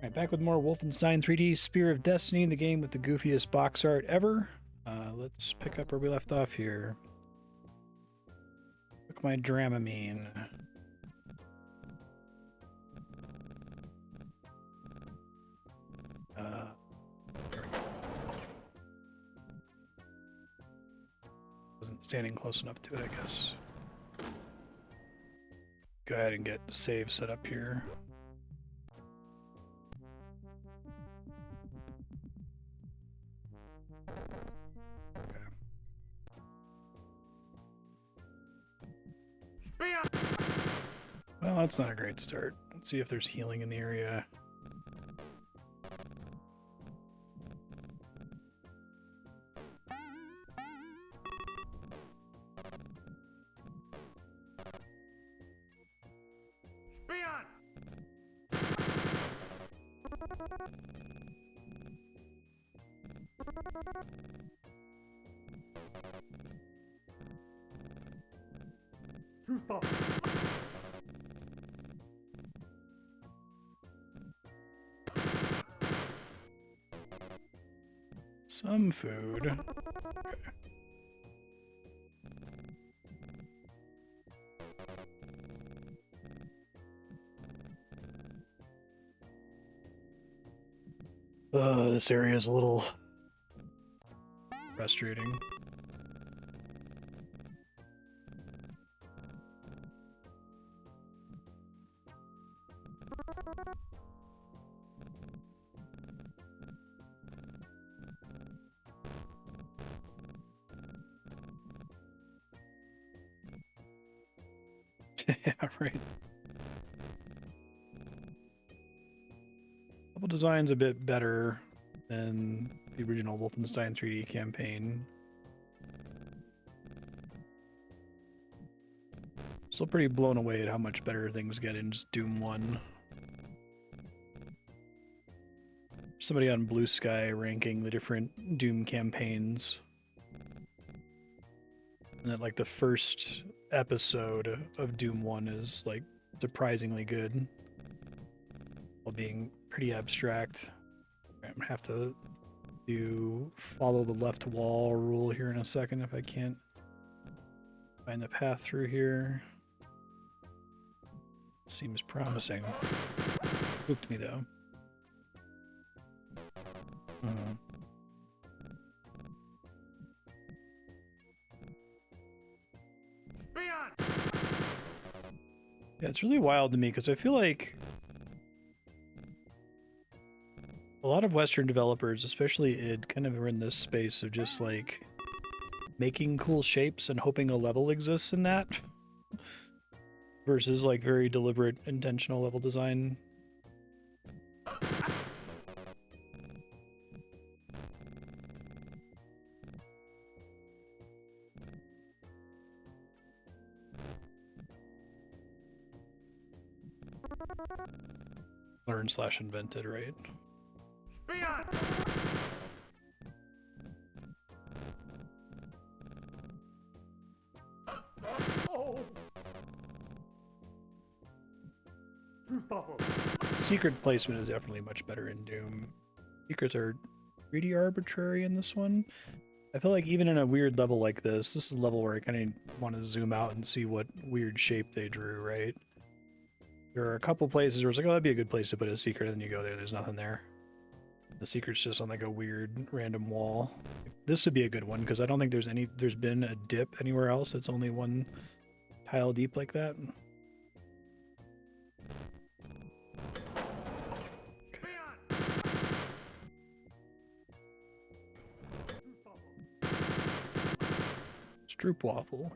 Alright, back with more Wolfenstein 3D Spear of Destiny, the game with the goofiest box art ever. Let's pick up where we left off here. Took my Dramamine. Wasn't standing close enough to it, I guess. Go ahead and get save set up here. Well, that's not a great start. Let's see if there's healing in the area. Some food. Okay. This area is a little frustrating. Yeah, right. Level design's a bit better than the original Wolfenstein 3D campaign. Still pretty blown away at how much better things get in just Doom 1. Somebody on Blue Sky ranking the different Doom campaigns. And that, like, the first episode of Doom 1 is, like, surprisingly good. While being pretty abstract. I'm gonna have to do follow the left wall rule here in a second if I can't find the path through here. Seems promising. Spooked me though. Yeah, it's really wild to me because I feel like a lot of Western developers, especially id, kind of are in this space of just like making cool shapes and hoping a level exists in that versus like very deliberate, intentional level design. Learn/invented, right? Secret placement is definitely much better in Doom. Secrets are pretty arbitrary in this one. I feel like even in a weird level like this is a level where I kind of want to zoom out and see what weird shape they drew, right? There are a couple places where it's like, oh, that'd be a good place to put a secret, and then you go there, there's nothing there. The secret's just on like a weird random wall. This would be a good one, because I don't think there's been a dip anywhere else that's only one tile deep like that. Stroopwafel.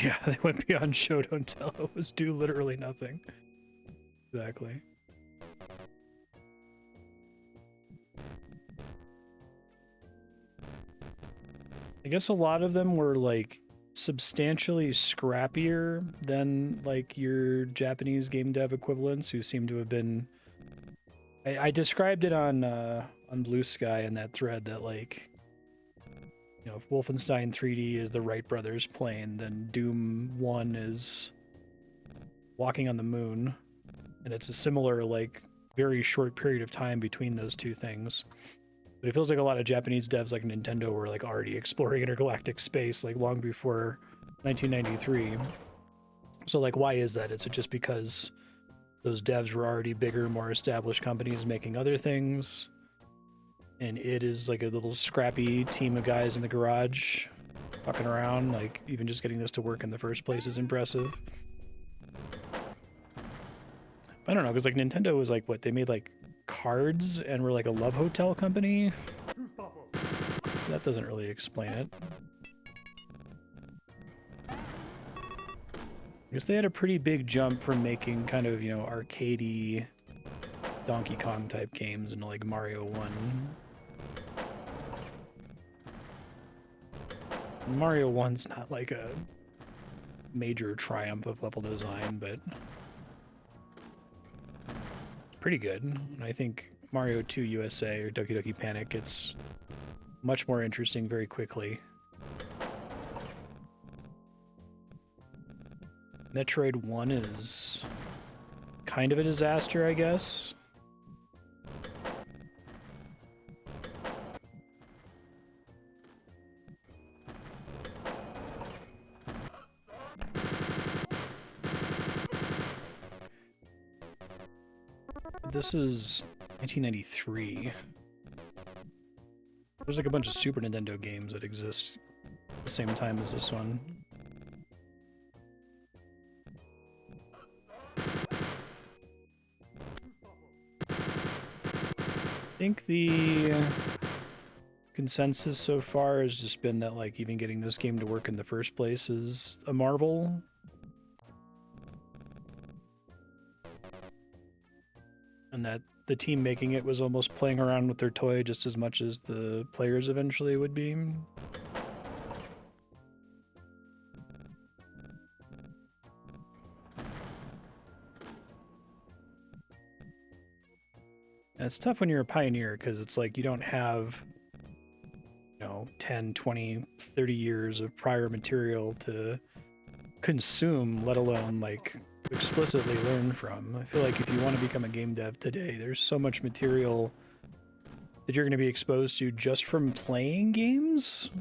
Yeah, they went beyond show don't tell. It was do literally nothing. Exactly. I guess a lot of them were like substantially scrappier than like your Japanese game dev equivalents, who seem to have been. I described it on Blue Sky in that thread that, like, you know, if Wolfenstein 3D is the Wright brothers plane, then Doom 1 is walking on the moon, and it's a similar, like, very short period of time between those two things. But it feels like a lot of Japanese devs like Nintendo were like already exploring intergalactic space like long before 1993. So like, why is that? Is it just because those devs were already bigger, more established companies making other things, and it is like a little scrappy team of guys in the garage fucking around? Like, even just getting this to work in the first place is impressive. I don't know, because like Nintendo was like, what, they made like cards and were like a love hotel company? That doesn't really explain it. I guess they had a pretty big jump from making kind of, you know, arcadey Donkey Kong type games into like Mario 1. Mario 1's not like a major triumph of level design, but pretty good. And I think Mario 2 USA or Doki Doki Panic gets much more interesting very quickly. Metroid 1 is kind of a disaster, I guess. This is 1993. There's like a bunch of Super Nintendo games that exist at the same time as this one. I think the consensus so far has just been that like even getting this game to work in the first place is a marvel. And that the team making it was almost playing around with their toy just as much as the players eventually would be. And it's tough when you're a pioneer because it's like you don't have, you know, 10, 20, 30 years of prior material to consume, let alone like explicitly learn from. I feel like if you want to become a game dev today, there's so much material that you're going to be exposed to just from playing games,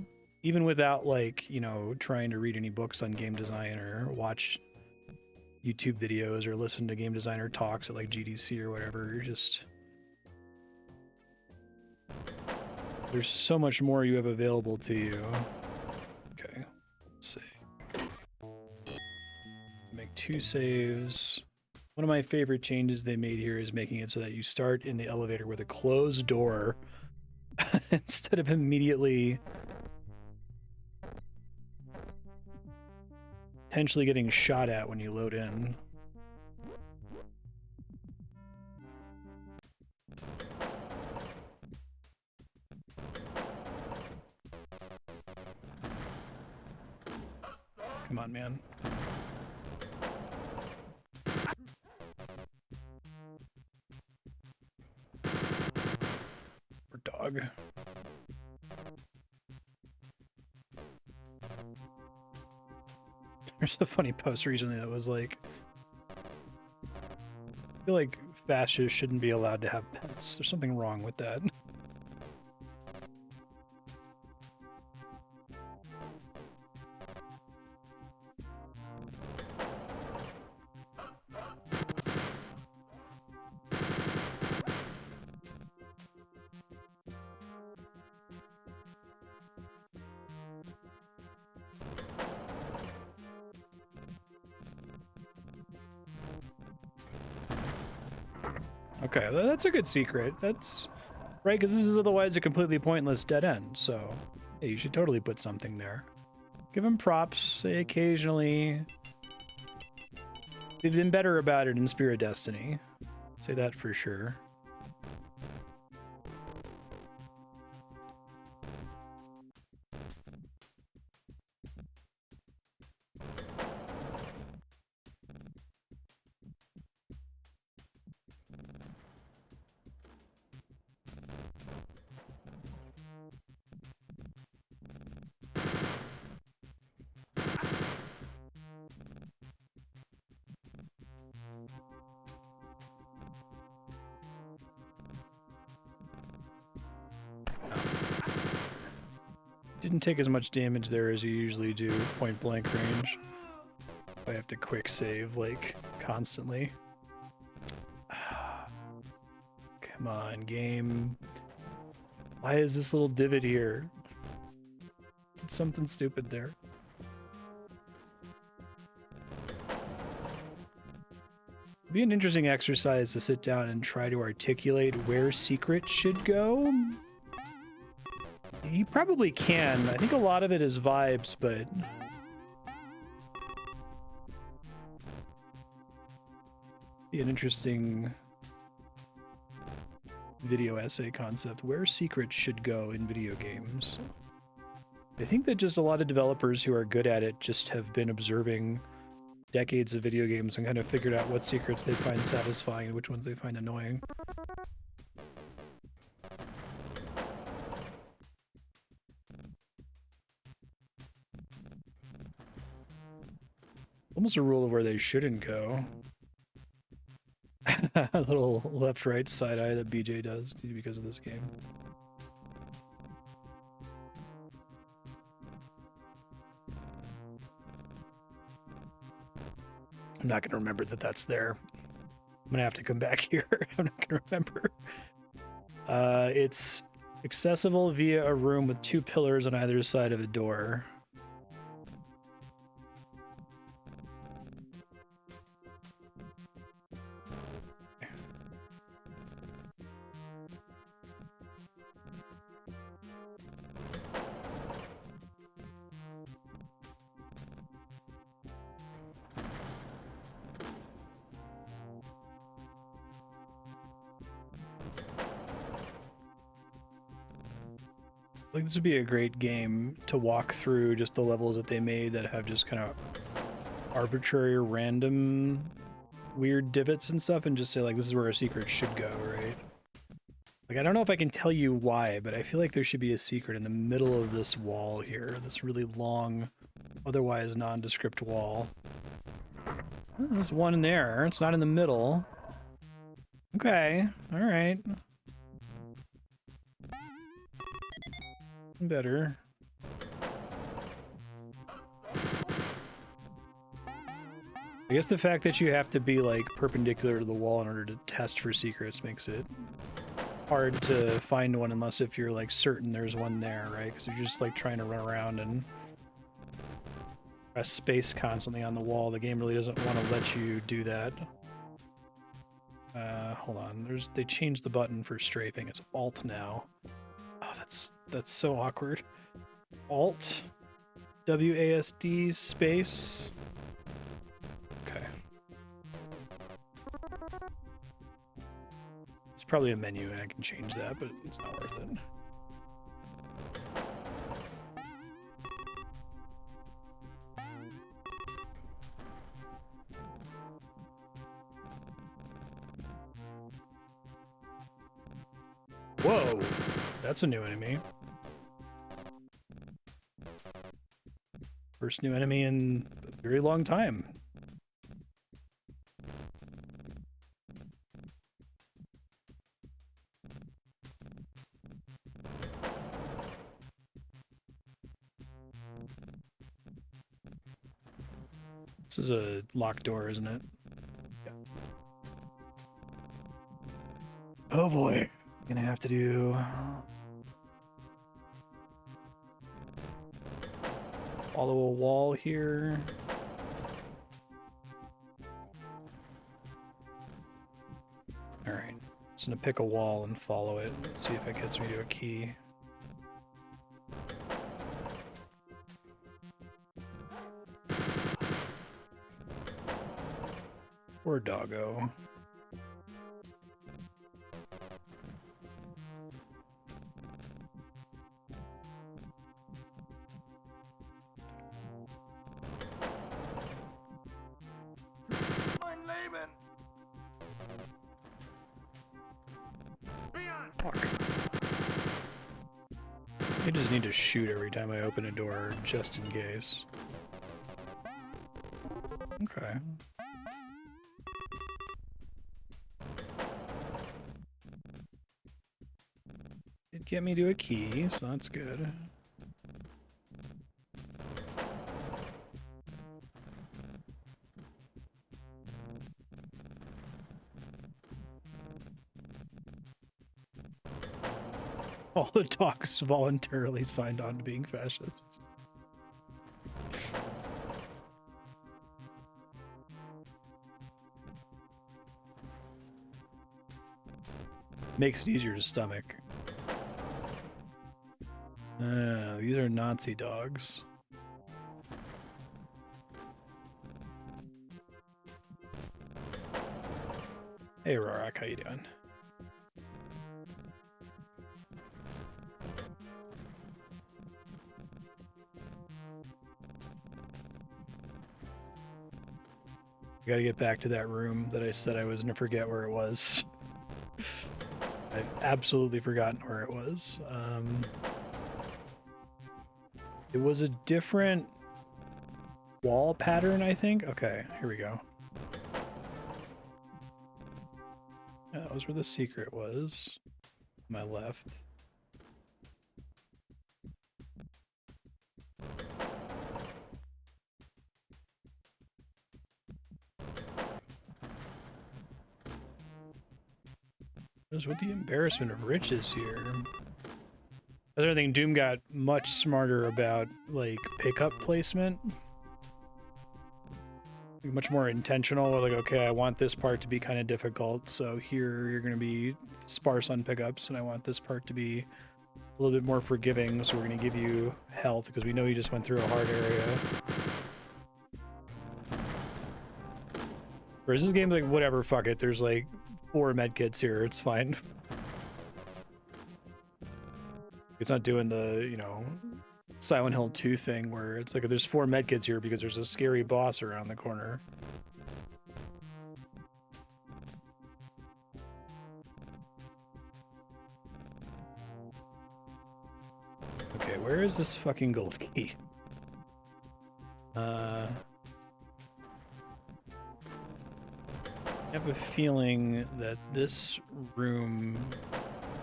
even without like, you know, trying to read any books on game design or watch YouTube videos or listen to game designer talks at like GDC or whatever. You're just, there's so much more you have available to you. Okay, let's see. Make 2 saves. One of my favorite changes they made here is making it so that you start in the elevator with a closed door instead of immediately potentially getting shot at when you load in. Come on, man. Or dog. There's a funny post recently that was like, I feel like fascists shouldn't be allowed to have pets. There's something wrong with that. Okay, that's a good secret. That's right, because this is otherwise a completely pointless dead end. So, yeah, you should totally put something there. Give them props. Say occasionally. They've been better about it in Spirit Destiny. Say that for sure. Didn't take as much damage there as you usually do, point blank range. I have to quick save, like, constantly. Come on, game. Why is this little divot here? It's something stupid there. It'd be an interesting exercise to sit down and try to articulate where secrets should go. You probably can. I think a lot of it is vibes, but... be an interesting video essay concept, where secrets should go in video games. I think that just a lot of developers who are good at it just have been observing decades of video games and kind of figured out what secrets they find satisfying and which ones they find annoying. Almost a rule of where they shouldn't go. A little left-right side eye that BJ does because of this game. I'm not going to remember that that's there. I'm going to have to come back here. I'm not going to remember. It's accessible via a room with 2 pillars on either side of a door. Like, this would be a great game to walk through just the levels that they made that have just kind of arbitrary or random weird divots and stuff, and just say, like, this is where a secret should go, right? Like, I don't know if I can tell you why, but I feel like there should be a secret in the middle of this wall here, this really long, otherwise nondescript wall. Oh, there's one in there. It's not in the middle. Okay, all right. Better. I guess the fact that you have to be like perpendicular to the wall in order to test for secrets makes it hard to find one unless if you're like certain there's one there, right? Because you're just like trying to run around and press space constantly on the wall. The game really doesn't want to let you do that. Hold on. They changed the button for strafing. It's Alt now. Oh, that's so awkward. Alt, WASD, space. Okay. It's probably a menu and I can change that, but it's not worth it. Whoa, that's a new enemy. First new enemy in a very long time. This is a locked door, isn't it? Yeah. Oh boy. Gonna have to do follow a wall here. All right, just gonna pick a wall and follow it. See if it gets me to a key. Poor doggo. I just need to shoot every time I open a door, just in case. Okay. It'd get me to a key, so that's good. All the dogs voluntarily signed on to being fascists. Makes it easier to stomach. These are Nazi dogs. Hey, Rorak, how you doing? I gotta get back to that room that I said I was gonna forget where it was. I've absolutely forgotten where it was. It was a different wall pattern, I think. Okay, here we go. Yeah, that was where the secret was. My left. What is with the embarrassment of riches here? I think Doom got much smarter about, like, pickup placement. Like, much more intentional. Like, okay, I want this part to be kind of difficult, so here you're going to be sparse on pickups, and I want this part to be a little bit more forgiving, so we're going to give you health, because we know you just went through a hard area. Whereas this game's like, whatever, fuck it, there's like 4 medkits here, it's fine. It's not doing the, you know, Silent Hill 2 thing where it's like, there's 4 medkits here because there's a scary boss around the corner. Okay, where is this fucking gold key? I have a feeling that this room,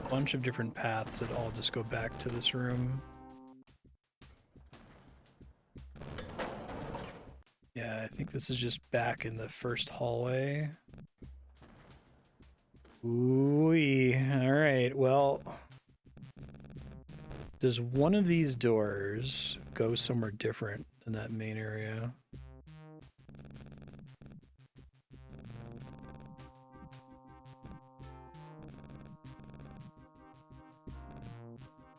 a bunch of different paths that all just go back to this room. Yeah, I think this is just back in the first hallway. Ooh-wee. Alright, well... Does one of these doors go somewhere different than that main area?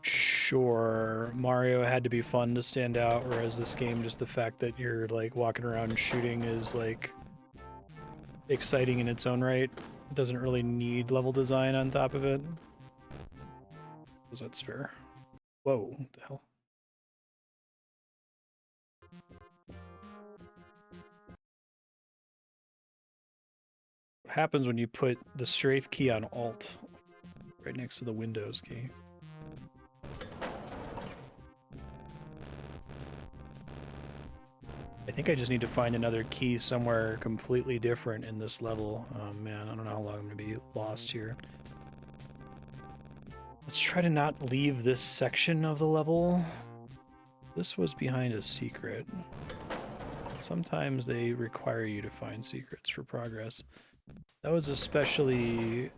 Sure, Mario had to be fun to stand out, whereas this game, just the fact that you're like walking around shooting is like exciting in its own right. It doesn't really need level design on top of it. Because that's fair. Whoa, what the hell? What happens when you put the strafe key on Alt right next to the Windows key? I think I just need to find another key somewhere completely different in this level. Oh man, I don't know how long I'm going to be lost here. Let's try to not leave this section of the level. This was behind a secret. Sometimes they require you to find secrets for progress. That was especially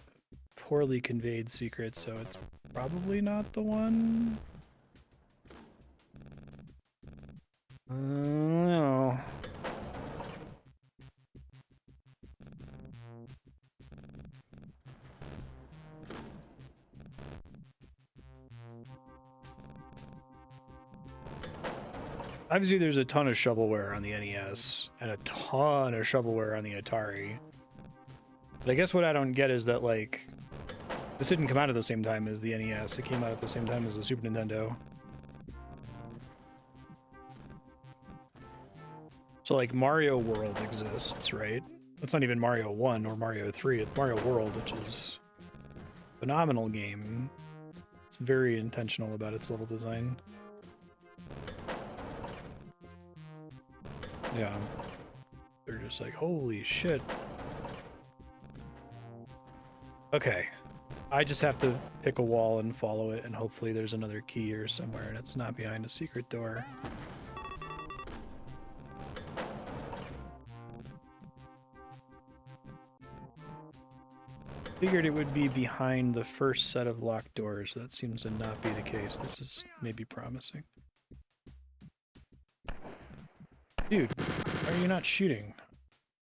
poorly conveyed secret, so it's probably not the one. No. Obviously, there's a ton of shovelware on the NES and a ton of shovelware on the Atari. But I guess what I don't get is that, like, this didn't come out at the same time as the NES. It came out at the same time as the Super Nintendo. So, like, Mario World exists, right? It's not even Mario 1 or Mario 3. It's Mario World, which is a phenomenal game. It's very intentional about its level design. Yeah. They're just like, holy shit. Okay. I just have to pick a wall and follow it, and hopefully there's another key here somewhere, and it's not behind a secret door. Figured it would be behind the first set of locked doors. That seems to not be the case. This is maybe promising. Dude, why are you not shooting? I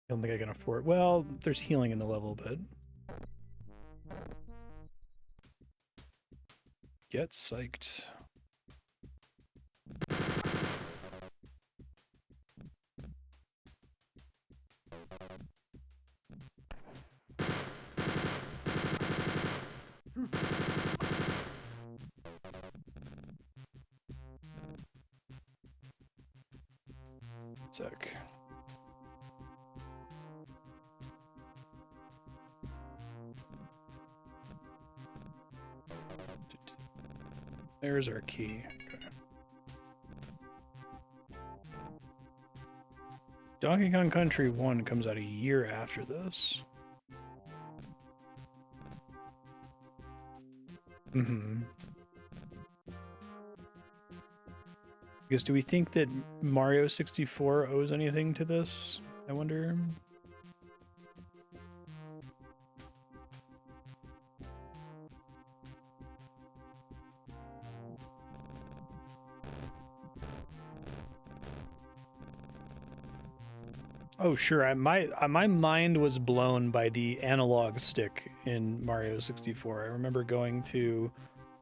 don't think I can afford... Well, there's healing in the level, but... Get psyched. Sec. There's our key. Okay. Donkey Kong Country 1 comes out a year after this. Mm-hmm. Because do we think that Mario 64 owes anything to this? I wonder. Oh, sure. My mind was blown by the analog stick in Mario 64. I remember going to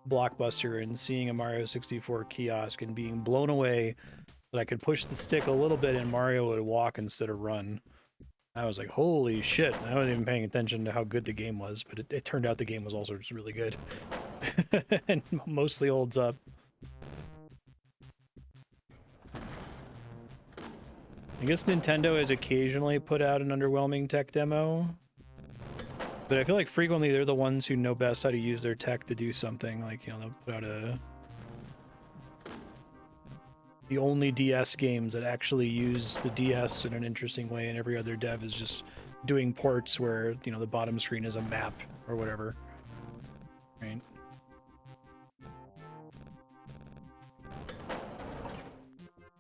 Blockbuster and seeing a Mario 64 kiosk and being blown away that I could push the stick a little bit and Mario would walk instead of run. I was like, holy shit. I wasn't even paying attention to how good the game was, but it turned out the game was also just really good. And mostly holds up. I guess Nintendo has occasionally put out an underwhelming tech demo, but I feel like frequently they're the ones who know best how to use their tech to do something. Like, you know, they'll put out the only DS games that actually use the DS in an interesting way, and every other dev is just doing ports where, you know, the bottom screen is a map or whatever. Right?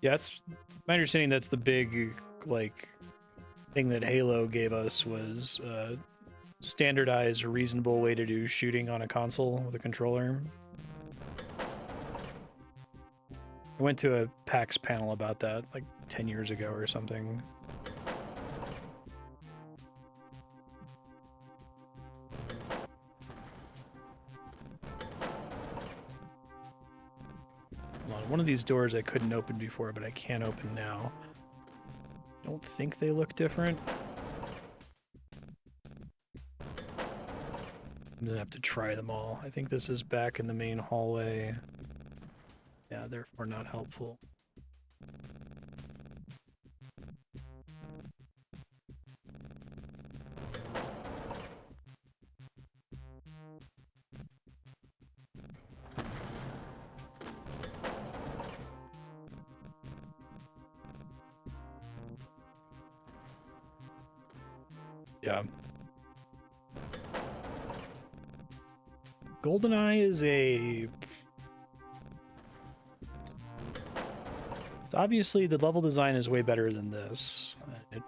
Yeah, it's my understanding that's the big, like, thing that Halo gave us was standardized, reasonable way to do shooting on a console with a controller. I went to a PAX panel about that, like, 10 years ago or something. One of these doors I couldn't open before, but I can open now. Don't think they look different. I'm gonna have to try them all. I think this is back in the main hallway. Yeah, therefore not helpful. Yeah. GoldenEye is a... Obviously, the level design is way better than this. It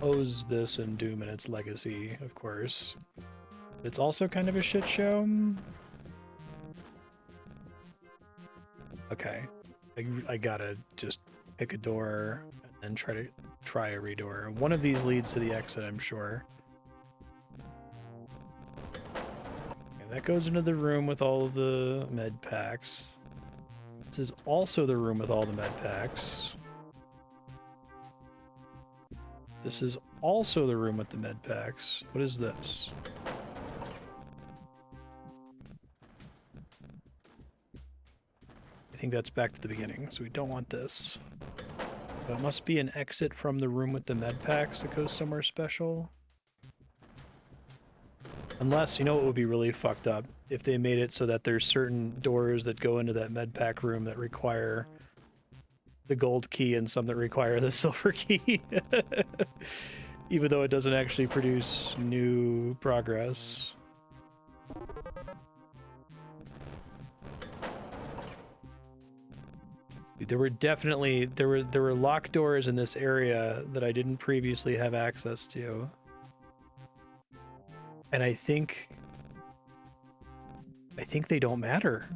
owes this and Doom and its legacy, of course. It's also kind of a shit show. Okay. I gotta just pick a door and then try a redoor. One of these leads to the exit, I'm sure. Okay, that goes into the room with all of the med packs. This is also the room with all the med packs. This is also the room with the med packs. What is this? I think that's back to the beginning, so we don't want this. But it must be an exit from the room with the med packs that goes somewhere special. Unless, you know what would be really fucked up? If they made it so that there's certain doors that go into that med pack room that require the gold key and some that require the silver key. Even though it doesn't actually produce new progress. There were definitely there were locked doors in this area that I didn't previously have access to. And I think they don't matter.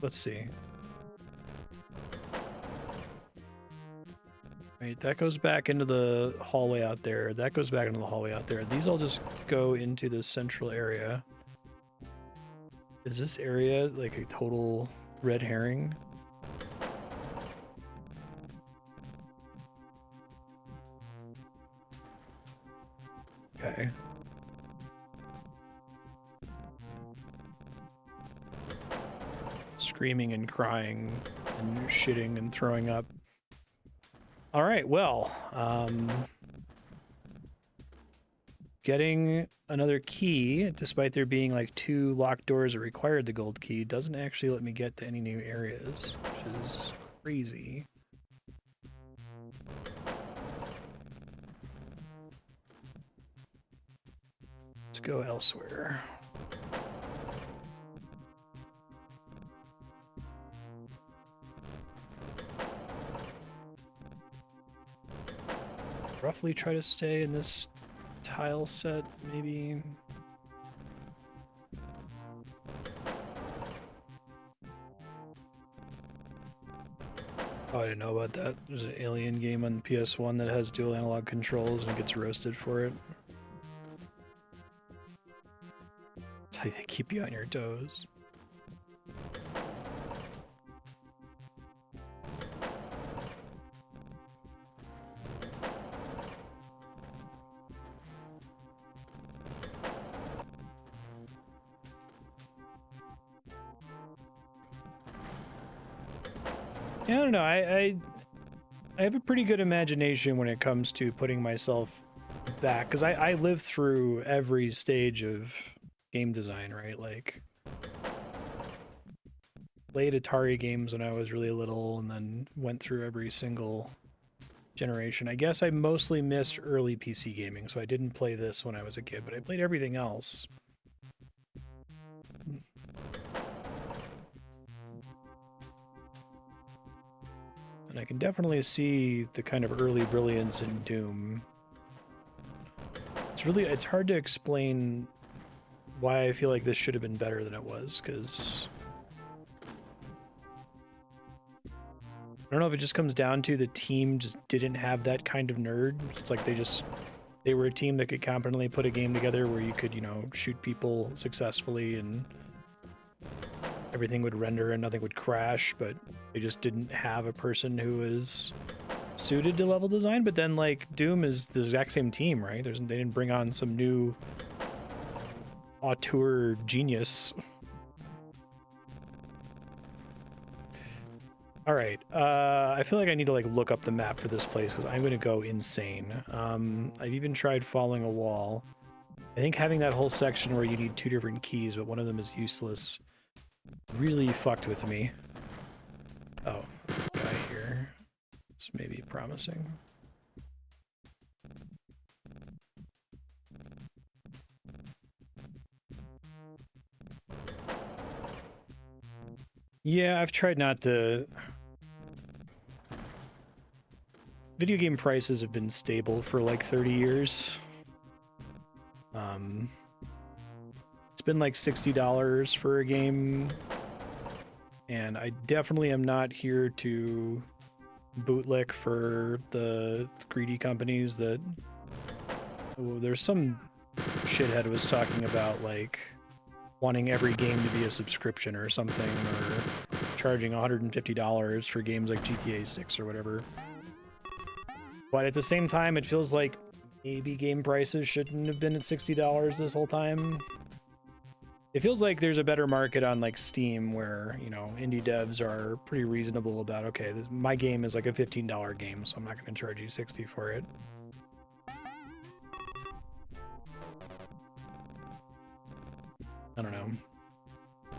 Let's see. Right, that goes back into the hallway out there. That goes back into the hallway out there. These all just go into the central area. Is this area like a total red herring? Okay. Screaming and crying and shitting and throwing up. All right, well, getting another key, despite there being like 2 locked doors that required the gold key, doesn't actually let me get to any new areas, which is crazy. Let's go elsewhere. Roughly try to stay in this tile set, maybe. Oh, I didn't know about that. There's an Alien game on PS1 that has dual analog controls and gets roasted for it. That's how they keep you on your toes. Yeah, I don't know. I have a pretty good imagination when it comes to putting myself back, because I lived through every stage of game design, right? Like, played Atari games when I was really little, and then went through every single generation. I guess I mostly missed early PC gaming, so I didn't play this when I was a kid, but I played everything else. And I can definitely see the kind of early brilliance in Doom. It's hard to explain why I feel like this should have been better than it was, because I don't know if it just comes down to the team just didn't have that kind of nerd. It's like they were a team that could competently put a game together where you could, you know, shoot people successfully and everything would render and nothing would crash, but they just didn't have a person who was suited to level design. But then, like, Doom is the exact same team, right? They didn't bring on some new auteur genius. All right, I feel like I need to like look up the map for this place because I'm gonna go insane. I've even tried following a wall. I think having that whole section where you need 2 different keys, but one of them is useless, really fucked with me. Oh, guy here. It's maybe promising. Yeah, I've tried not to... Video game prices have been stable for like 30 years. It's been like $60 for a game, and I definitely am not here to bootlick for the greedy companies that... Oh, there's some shithead was talking about like wanting every game to be a subscription or something, or charging $150 for games like GTA 6 or whatever. But at the same time, it feels like maybe game prices shouldn't have been at $60 this whole time. It feels like there's a better market on like Steam where, you know, indie devs are pretty reasonable about, okay, my game is like a $15 game, so I'm not going to charge you $60 for it. I don't know. I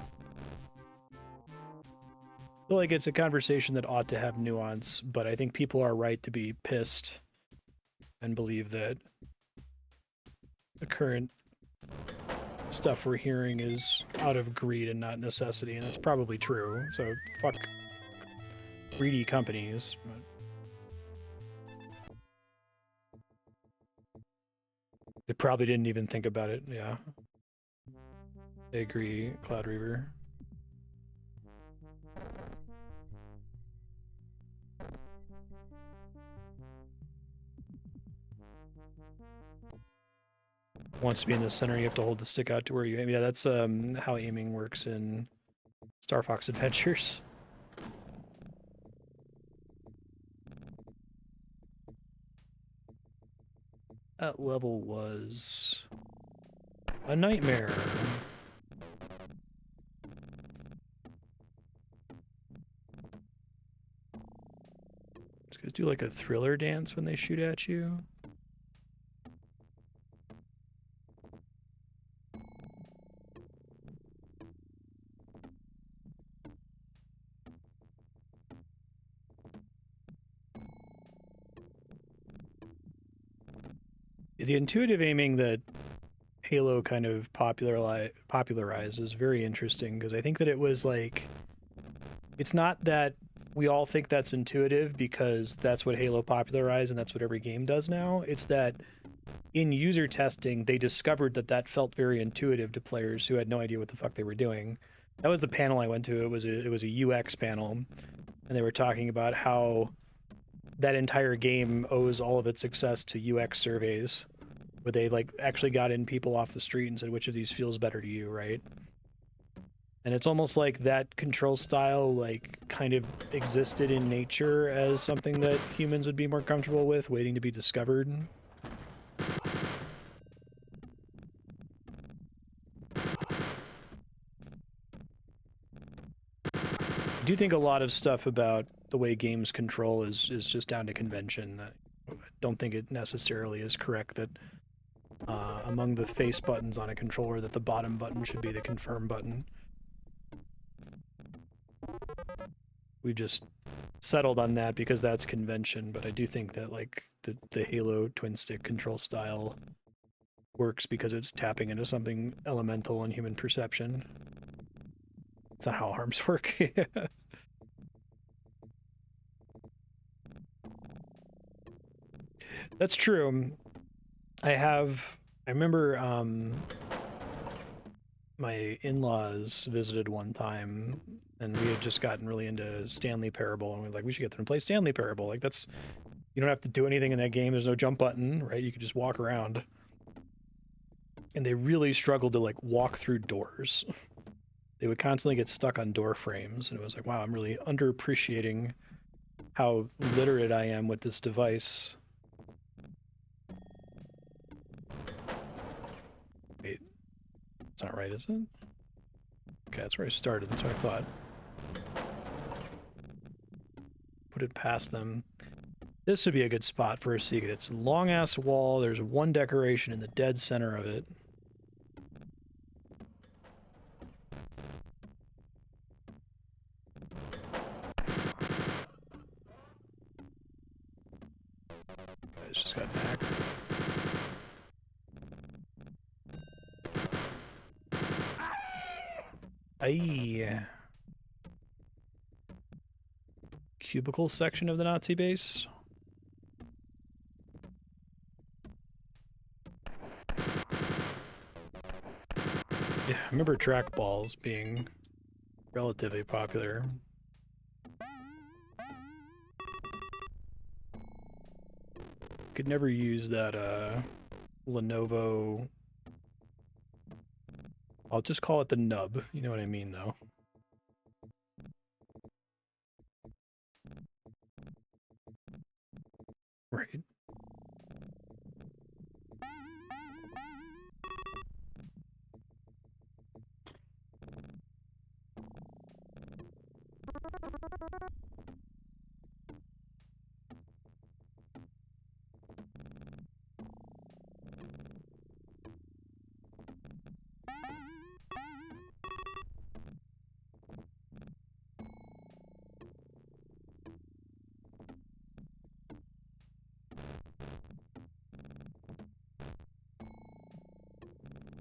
feel like it's a conversation that ought to have nuance, but I think people are right to be pissed and believe that the current stuff we're hearing is out of greed and not necessity, and that's probably true. So fuck greedy companies. But they probably didn't even think about it, yeah. I agree, Cloud Reaver. Wants to be in the center, you have to hold the stick out to where you aim. Yeah, that's how aiming works in Star Fox Adventures. That level was a nightmare. These guys do like a thriller dance when they shoot at you. The intuitive aiming that Halo kind of popularized is very interesting because I think that it was like, it's not that we all think that's intuitive because that's what Halo popularized and that's what every game does now. It's that in user testing, they discovered that that felt very intuitive to players who had no idea what the fuck they were doing. That was the panel I went to. It was a UX panel, and they were talking about how that entire game owes all of its success to UX surveys, where they like actually got in people off the street and said, which of these feels better to you, right? And it's almost like that control style like kind of existed in nature as something that humans would be more comfortable with, waiting to be discovered. I do think a lot of stuff about the way games control is just down to convention. I don't think it necessarily is correct that among the face buttons on a controller that the bottom button should be the confirm button. We just settled on that because that's convention, but I do think that like the Halo twin stick control style works because it's tapping into something elemental in human perception. It's not how arms work. That's true. I remember my in-laws visited one time and we had just gotten really into Stanley Parable and we were like, we should get them to play Stanley Parable. Like that's, you don't have to do anything in that game. There's no jump button, right? You can just walk around. And they really struggled to like walk through doors. They would constantly get stuck on door frames and it was like, wow, I'm really underappreciating how literate I am with this device. Wait, it's not right, is it? Okay, that's where I started, that's what I thought. Put it past them. This would be a good spot for a secret. It's a long-ass wall, there's one decoration in the dead center of it. It's just got hacked. Aye. Cubicle section of the Nazi base. Yeah, I remember trackballs being relatively popular. Could never use that Lenovo. I'll just call it the nub. You know what I mean, though. Right.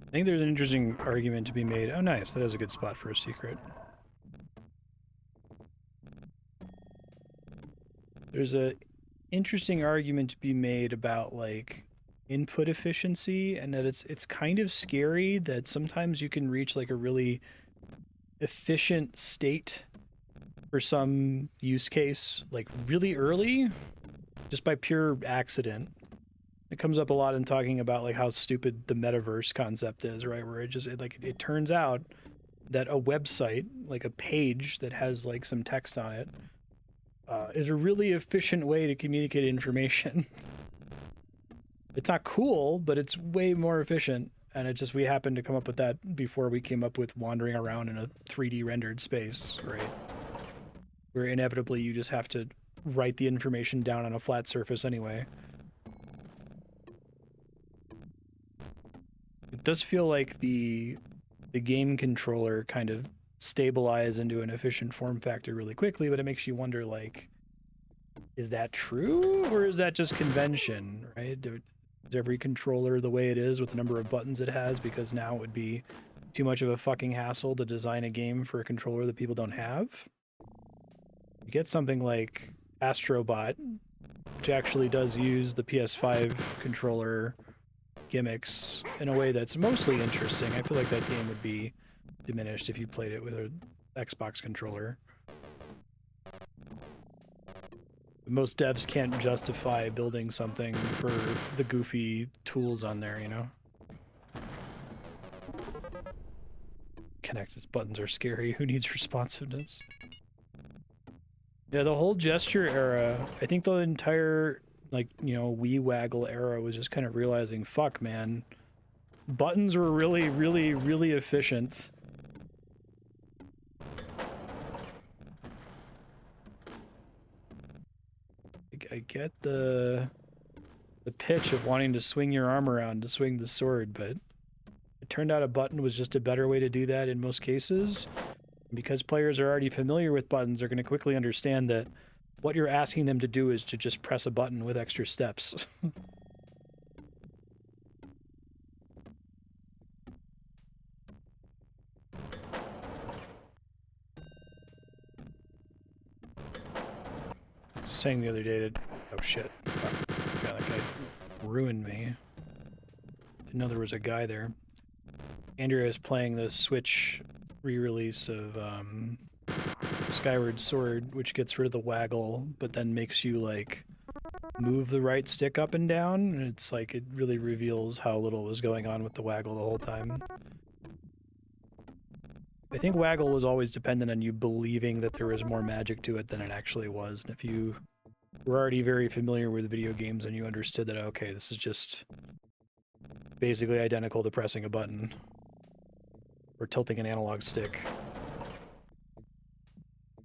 I think there's an interesting argument to be made. Oh, nice. That is a good spot for a secret. There's a interesting argument to be made about, like, input efficiency, and that it's kind of scary that sometimes you can reach like a really efficient state for some use case like really early just by pure accident. It comes up a lot in talking about like how stupid the metaverse concept is, right? Where it turns out that a website, like a page that has like some text on it, is a really efficient way to communicate information. It's not cool, but it's way more efficient. And it just, we happened to come up with that before we came up with wandering around in a 3D rendered space, right? Where inevitably you just have to write the information down on a flat surface anyway. It does feel like the game controller kind of stabilized into an efficient form factor really quickly, but it makes you wonder, like, is that true or is that just convention, right? Is every controller the way it is with the number of buttons it has because now it would be too much of a fucking hassle to design a game for a controller that people don't have? You get something like Astrobot, which actually does use the PS5 controller gimmicks in a way that's mostly interesting. I feel like that game would be diminished if you played it with an Xbox controller. Most devs can't justify building something for the goofy tools on there, you know? Connected buttons are scary. Who needs responsiveness? Yeah, the whole gesture era, I think the entire, like, you know, Wii Waggle era was just kind of realizing, fuck, man. Buttons were really, really, really efficient. I get the pitch of wanting to swing your arm around to swing the sword, but it turned out a button was just a better way to do that in most cases. Because players are already familiar with buttons, they're going to quickly understand that what you're asking them to do is to just press a button with extra steps. Saying the other day that, oh shit, God, that guy ruined me. Didn't know there was a guy there. Andrea is playing the Switch re-release of Skyward Sword, which gets rid of the waggle, but then makes you like move the right stick up and down, and it's like it really reveals how little was going on with the waggle the whole time. I think waggle was always dependent on you believing that there was more magic to it than it actually was, and if you were already very familiar with video games and you understood that, okay, this is just basically identical to pressing a button or tilting an analog stick,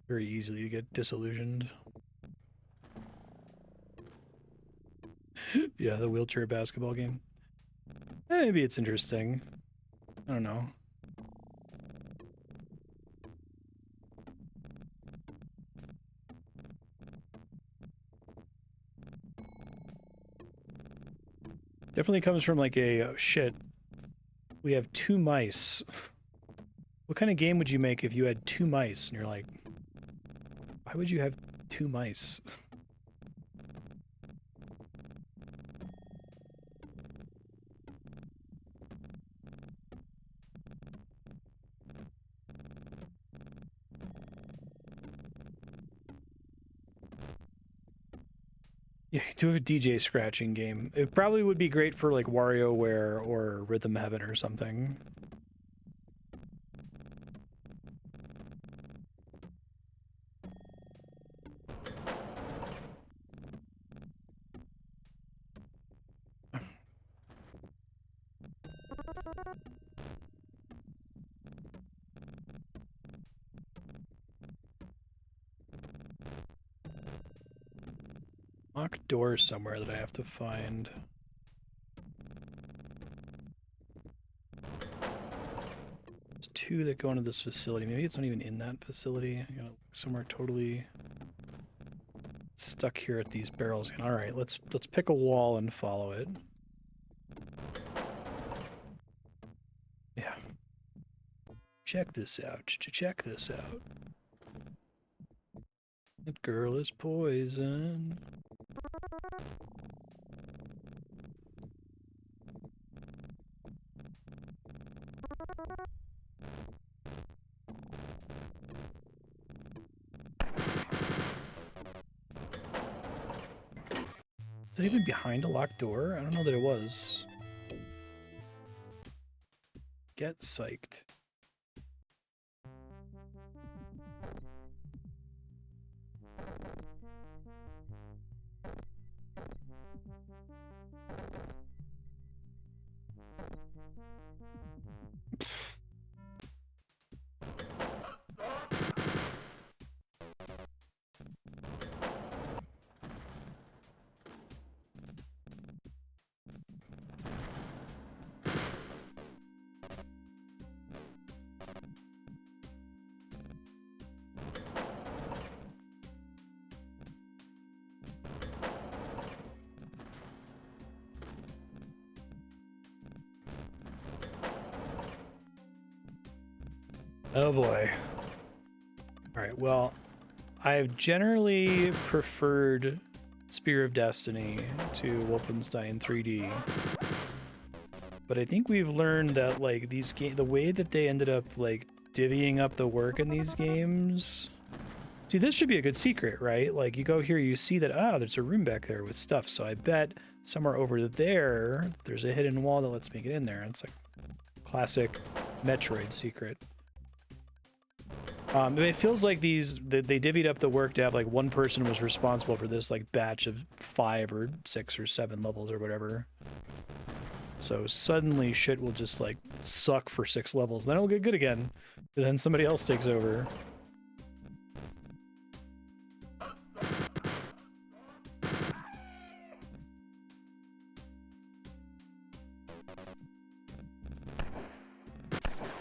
very easily to get disillusioned. Yeah, the wheelchair basketball game. Maybe it's interesting. I don't know. Definitely comes from like a, oh shit, we have 2 mice. What kind of game would you make if you had 2 mice? And you're like, why would you have 2 mice? Yeah, do have a DJ scratching game. It probably would be great for like WarioWare or Rhythm Heaven or something. Locked door somewhere that I have to find. There's 2 that go into this facility. Maybe it's not even in that facility. You know, somewhere totally stuck here at these barrels. All right, let's pick a wall and follow it. Yeah. Check this out. Check this out. That girl is poison. it even behind a locked door? I don't know that it was. Get psyched. Oh boy. Alright, well, I've generally preferred Spear of Destiny to Wolfenstein 3D. But I think we've learned that, like, these games, the way that they ended up, like, divvying up the work in these games... See, this should be a good secret, right? Like, you go here, you see that, there's a room back there with stuff, so I bet somewhere over there, there's a hidden wall that lets me get in there. It's like classic Metroid secret. It feels like they divvied up the work to have, like, one person was responsible for this, like, batch of 5 or 6 or 7 levels or whatever. So suddenly shit will just, like, suck for 6 levels, and then it'll get good again. And then somebody else takes over.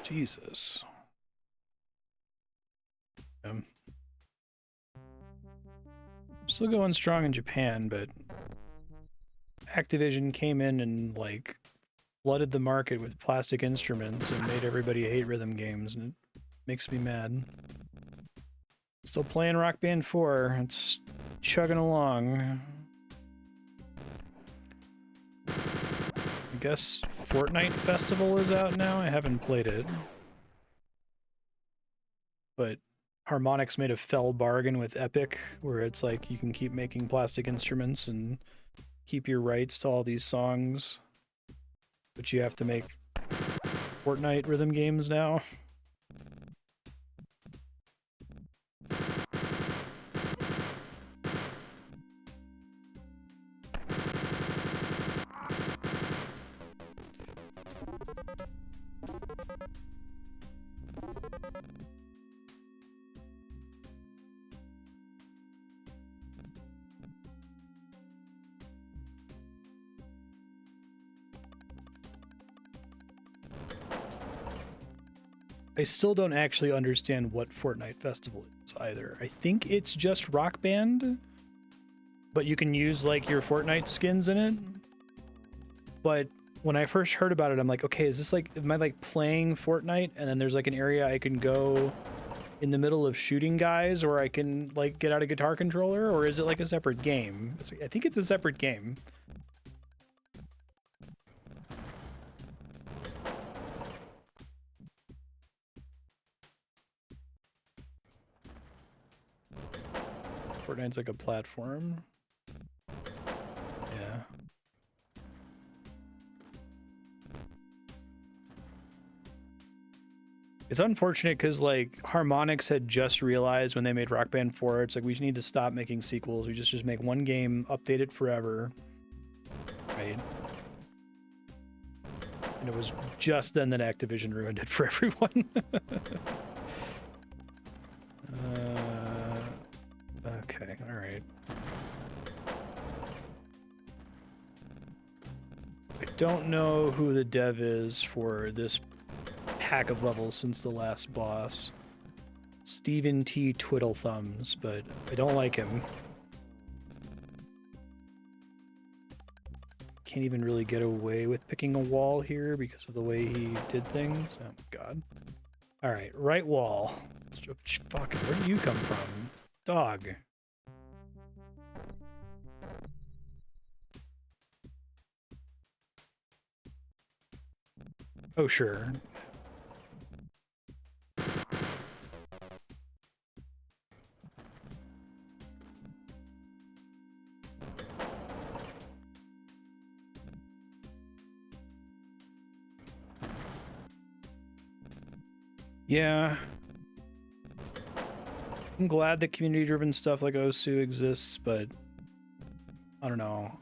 Jesus. Still going strong in Japan, but Activision came in and, like, flooded the market with plastic instruments and made everybody hate rhythm games, and it makes me mad. Still playing Rock Band 4. It's chugging along. I guess Fortnite Festival is out now. I haven't played it. But Harmonix made a fell bargain with Epic, where it's like you can keep making plastic instruments and keep your rights to all these songs, but you have to make Fortnite rhythm games now. I still don't actually understand what Fortnite Festival is either. I think it's just Rock Band, but you can use, like, your Fortnite skins in it. But when I first heard about it, I'm like, okay, is this like, am I like playing Fortnite and then there's like an area I can go in the middle of shooting guys, or I can like get out a guitar controller, or is it like a separate game? I think it's a separate game. Fortnite's like a platform. Yeah. It's unfortunate because, like, Harmonix had just realized when they made Rock Band 4, it's like, we need to stop making sequels. We just make one game, update it forever. Right? And it was just then that Activision ruined it for everyone. Okay, alright. I don't know who the dev is for this pack of levels since the last boss. Stephen T. Twiddlethumbs, but I don't like him. Can't even really get away with picking a wall here because of the way he did things. Oh my god. Alright, right wall. Fucking, where do you come from? Dog. Oh, sure. Yeah. I'm glad that community-driven stuff like Osu exists, but I don't know.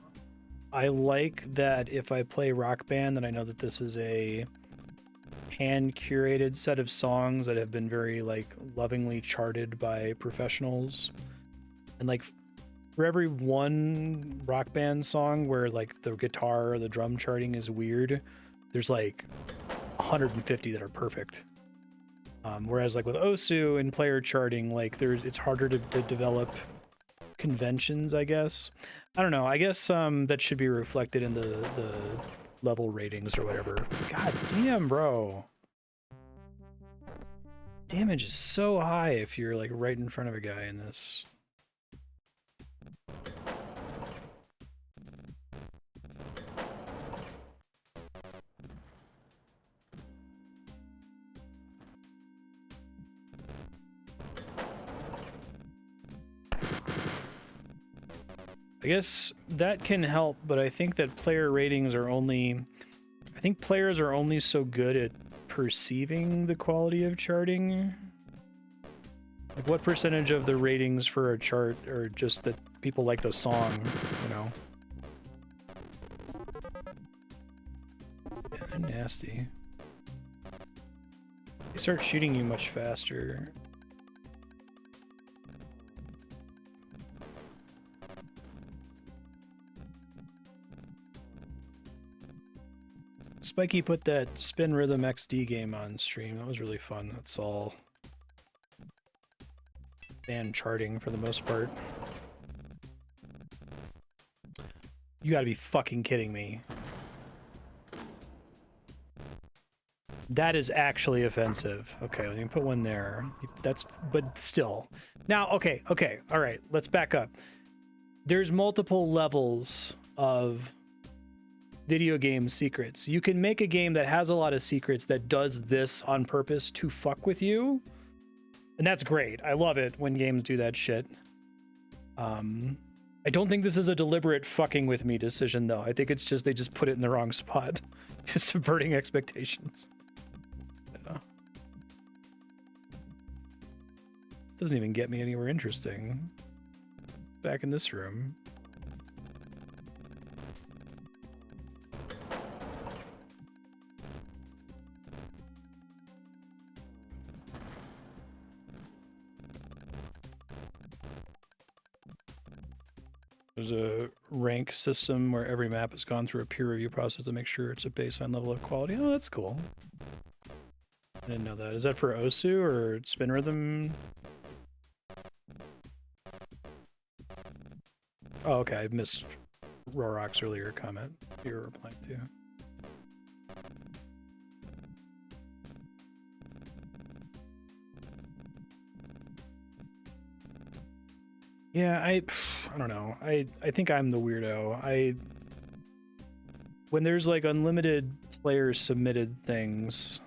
I like that if I play Rock Band, then I know that this is a hand-curated set of songs that have been very, like, lovingly charted by professionals. And, like, for every one Rock Band song where, like, the guitar or the drum charting is weird, there's, like, 150 that are perfect. Whereas like with Osu and player charting, like it's harder to develop conventions, I guess. I don't know. I guess that should be reflected in the level ratings or whatever. God damn, bro. Damage is so high if you're like right in front of a guy in this. I guess that can help, but I think that player ratings are only... I think players are only so good at perceiving the quality of charting. Like, what percentage of the ratings for a chart are just that people like the song, you know? Yeah, nasty. They start shooting you much faster. Spiky put that Spin Rhythm XD game on stream. That was really fun. That's all band charting for the most part. You gotta be fucking kidding me. That is actually offensive. Okay, let me put one there. That's, but still. Now, okay, all right, let's back up. There's multiple levels of video game secrets. You can make a game that has a lot of secrets that does this on purpose to fuck with you. And that's great. I love it when games do that shit. I don't think this is a deliberate fucking with me decision, though. I think it's just they just put it in the wrong spot. Just subverting expectations. Yeah. Doesn't even get me anywhere interesting. Back in this room. There's a rank system where every map has gone through a peer review process to make sure it's a baseline level of quality. Oh, that's cool. I didn't know that. Is that for Osu or Spin Rhythm? Oh, okay. I missed Rorok's earlier comment you were replying to. Yeah, I don't know. I think I'm the weirdo. When there's like unlimited player submitted things,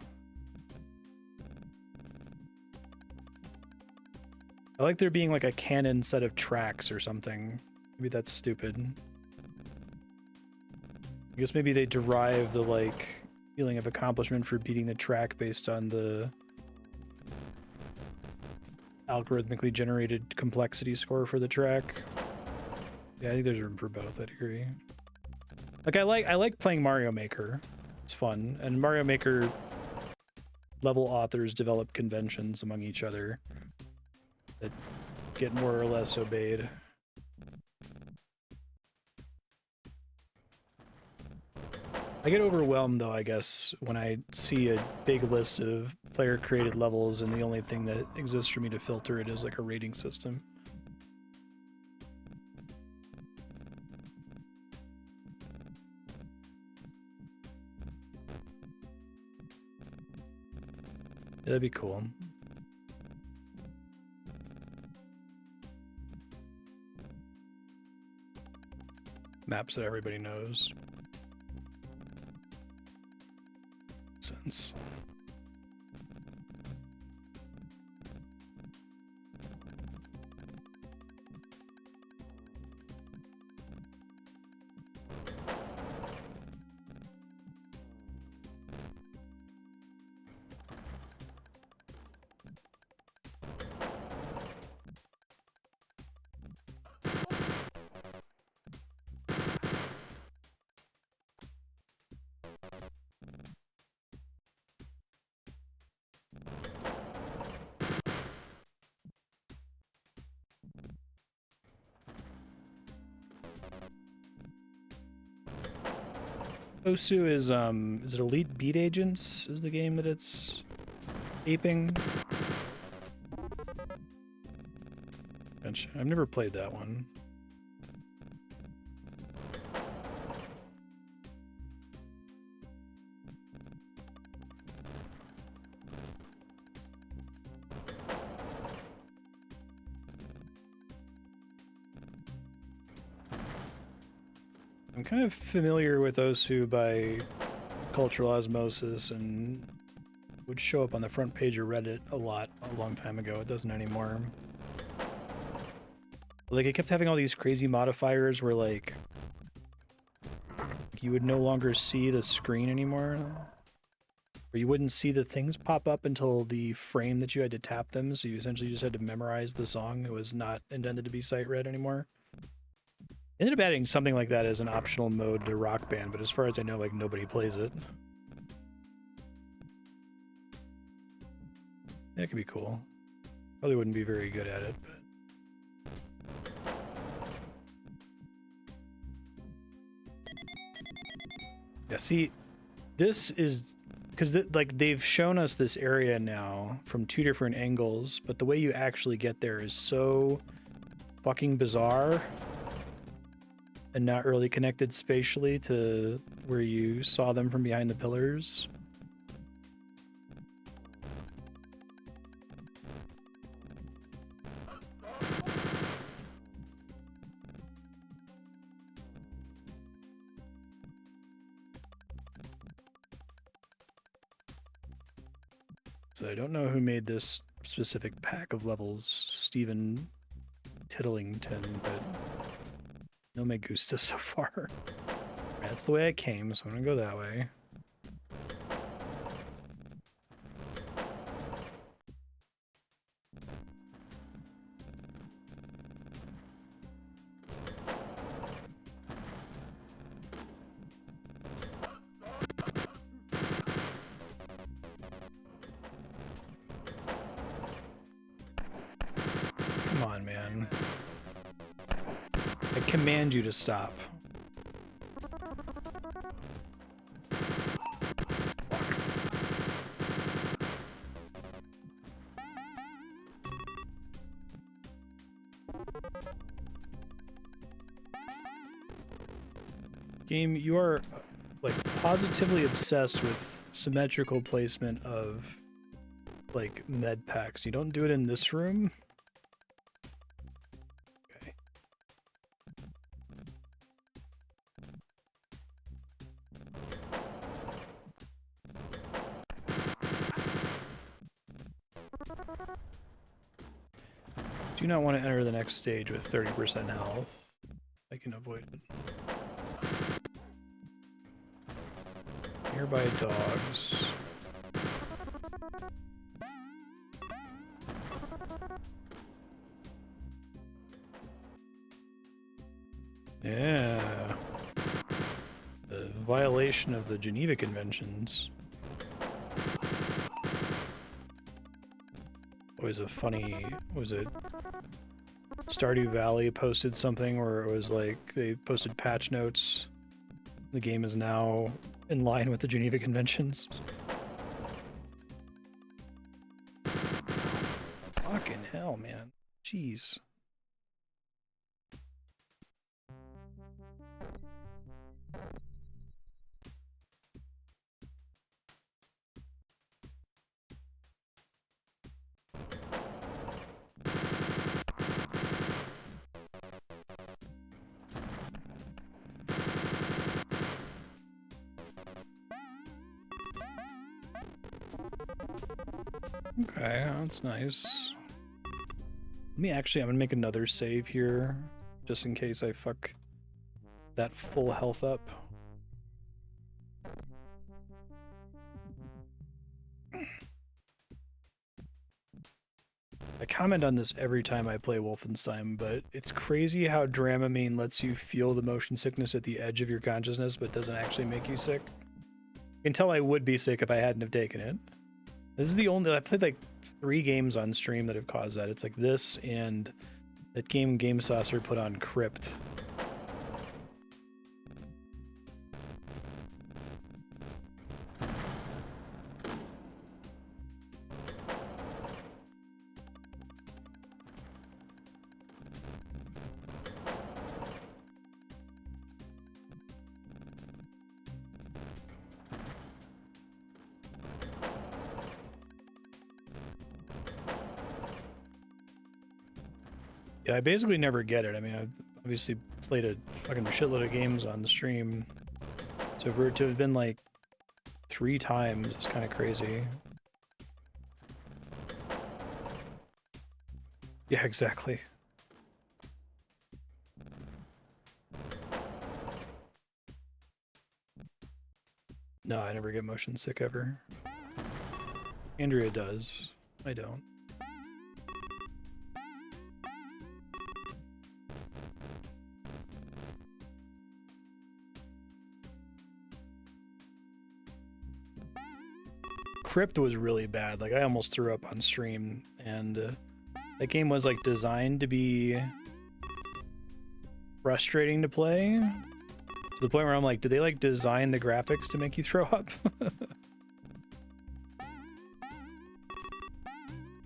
I like there being like a canon set of tracks or something. Maybe that's stupid. I guess maybe they derive the like feeling of accomplishment for beating the track based on the algorithmically generated complexity score for the track. Yeah, I think there's room for both. I'd agree. Like I like playing Mario Maker. It's fun, and Mario Maker level authors develop conventions among each other that get more or less obeyed. I get overwhelmed, though, I guess, when I see a big list of player-created levels and the only thing that exists for me to filter it is like a rating system. That'd be cool. Maps that everybody knows. Sense. Osu is it Elite Beat Agents is the game that it's aping? I've never played that one. I'm kind of familiar with Osu by cultural osmosis and would show up on the front page of Reddit a lot a long time ago. It doesn't anymore. Like, it kept having all these crazy modifiers where, like, you would no longer see the screen anymore. Or you wouldn't see the things pop up until the frame that you had to tap them, so you essentially just had to memorize the song. It was not intended to be sight read anymore. Ended up adding something like that as an optional mode to Rock Band, but as far as I know, like, nobody plays it. Yeah, it could be cool. Probably wouldn't be very good at it, but... Yeah, see, this is... Because, like, they've shown us this area now from 2 different angles, but the way you actually get there is so fucking bizarre and not really connected spatially to where you saw them from behind the pillars. So I don't know who made this specific pack of levels, Stephen Tittlington, but no me gusta so far. That's the way I came, so I'm gonna go that way. Come on, man. I command you to stop. Game, you are, like, positively obsessed with symmetrical placement of, like, med packs. You don't do it in this room? Okay. Do not want to enter the next stage with 30% health. I can avoid it. Nearby dogs. Yeah. The violation of the Geneva Conventions. Always a funny, was it Stardew Valley posted something where it was like they posted patch notes. The game is now in line with the Geneva Conventions. Fucking hell, man. Jeez. Okay, that's nice. Let me actually, I'm gonna make another save here, just in case I fuck that full health up. I comment on this every time I play Wolfenstein, but it's crazy how Dramamine lets you feel the motion sickness at the edge of your consciousness, but doesn't actually make you sick. You can tell I would be sick if I hadn't have taken it. This is the only, I played like 3 games on stream that have caused that. It's like this and that Game Saucer put on Crypt. Yeah, I basically never get it. I mean, I've obviously played a fucking shitload of games on the stream. So for it to have been like 3 times is kind of crazy. Yeah, exactly. No, I never get motion sick ever. Andrea does. I don't. Crypt was really bad. Like, I almost threw up on stream, and that game was like designed to be frustrating to play, to the point where I'm like, did they like design the graphics to make you throw up?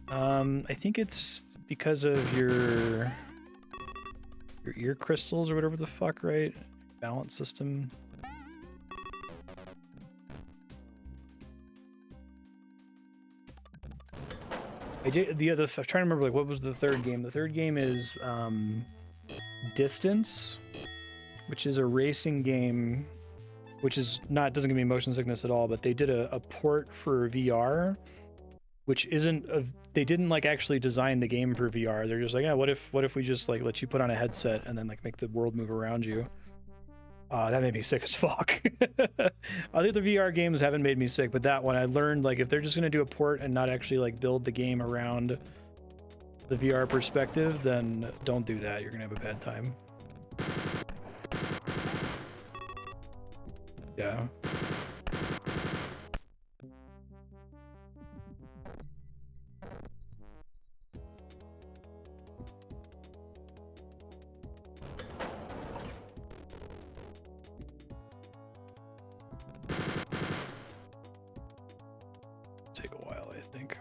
I think it's because of your ear crystals or whatever the fuck, right? Balance system. I'm trying to remember, like, what was the third game? The third game is Distance, which is a racing game, which is not, doesn't give me motion sickness at all, but they did a port for VR, which isn't they didn't like actually design the game for VR. They're just like, yeah, what if we just like let you put on a headset and then like make the world move around you? That made me sick as fuck. I think the VR games haven't made me sick, but that one I learned, like, if they're just gonna do a port and not actually like build the game around the VR perspective, then don't do that. You're gonna have a bad time. Yeah. Take a while, I think.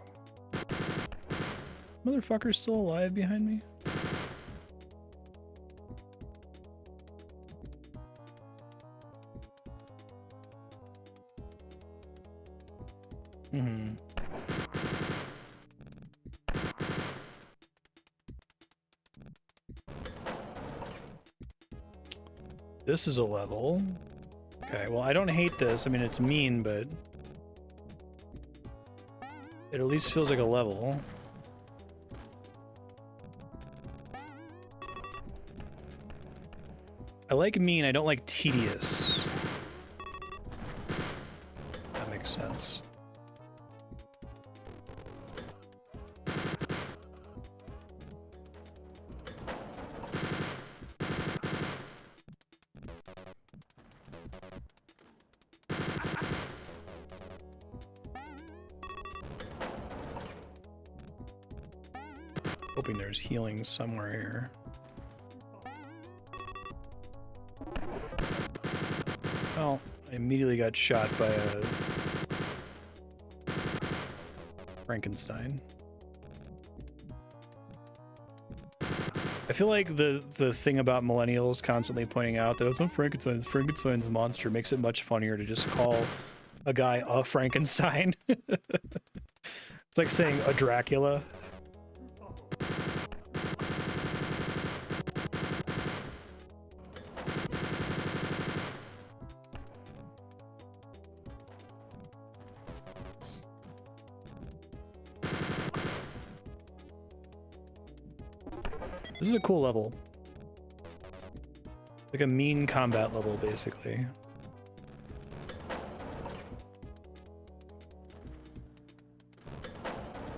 Motherfucker's still alive behind me? Mm-hmm. This is a level. Okay, well, I don't hate this. I mean, it's mean, but it at least feels like a level. I like mean, I don't like tedious. That makes sense. Hoping there's healing somewhere here. Well, I immediately got shot by a Frankenstein. I feel like the thing about millennials constantly pointing out that it's not Frankenstein's a monster makes it much funnier to just call a guy a Frankenstein. It's like saying a Dracula. This is a cool level. Like a mean combat level, basically.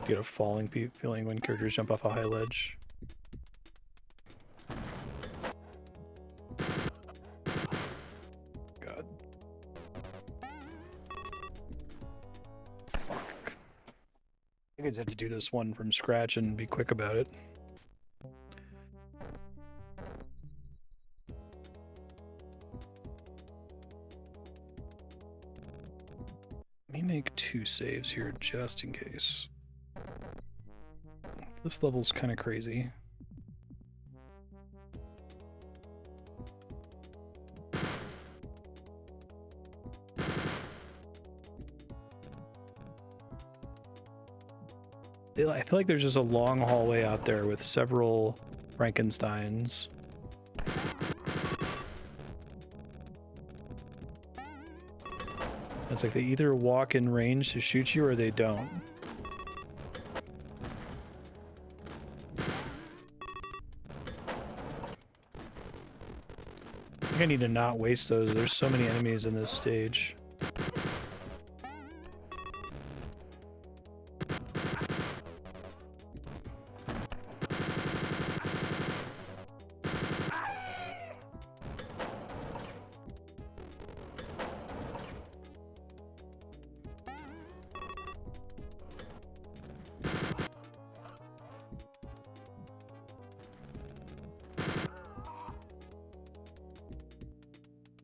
You get a falling feeling when characters jump off a high ledge. God. Fuck. I think I just had to do this one from scratch and be quick about it. Let me make 2 saves here just in case. This level's kind of crazy. I feel like there's just a long hallway out there with several Frankensteins. It's like they either walk in range to shoot you or they don't. I think I need to not waste those. There's so many enemies in this stage.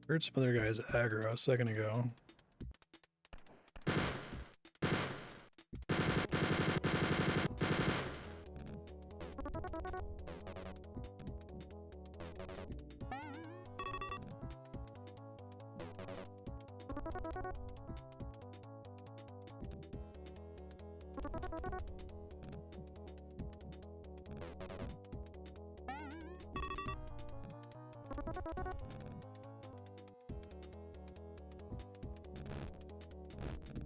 Heard some other guys aggro a second ago.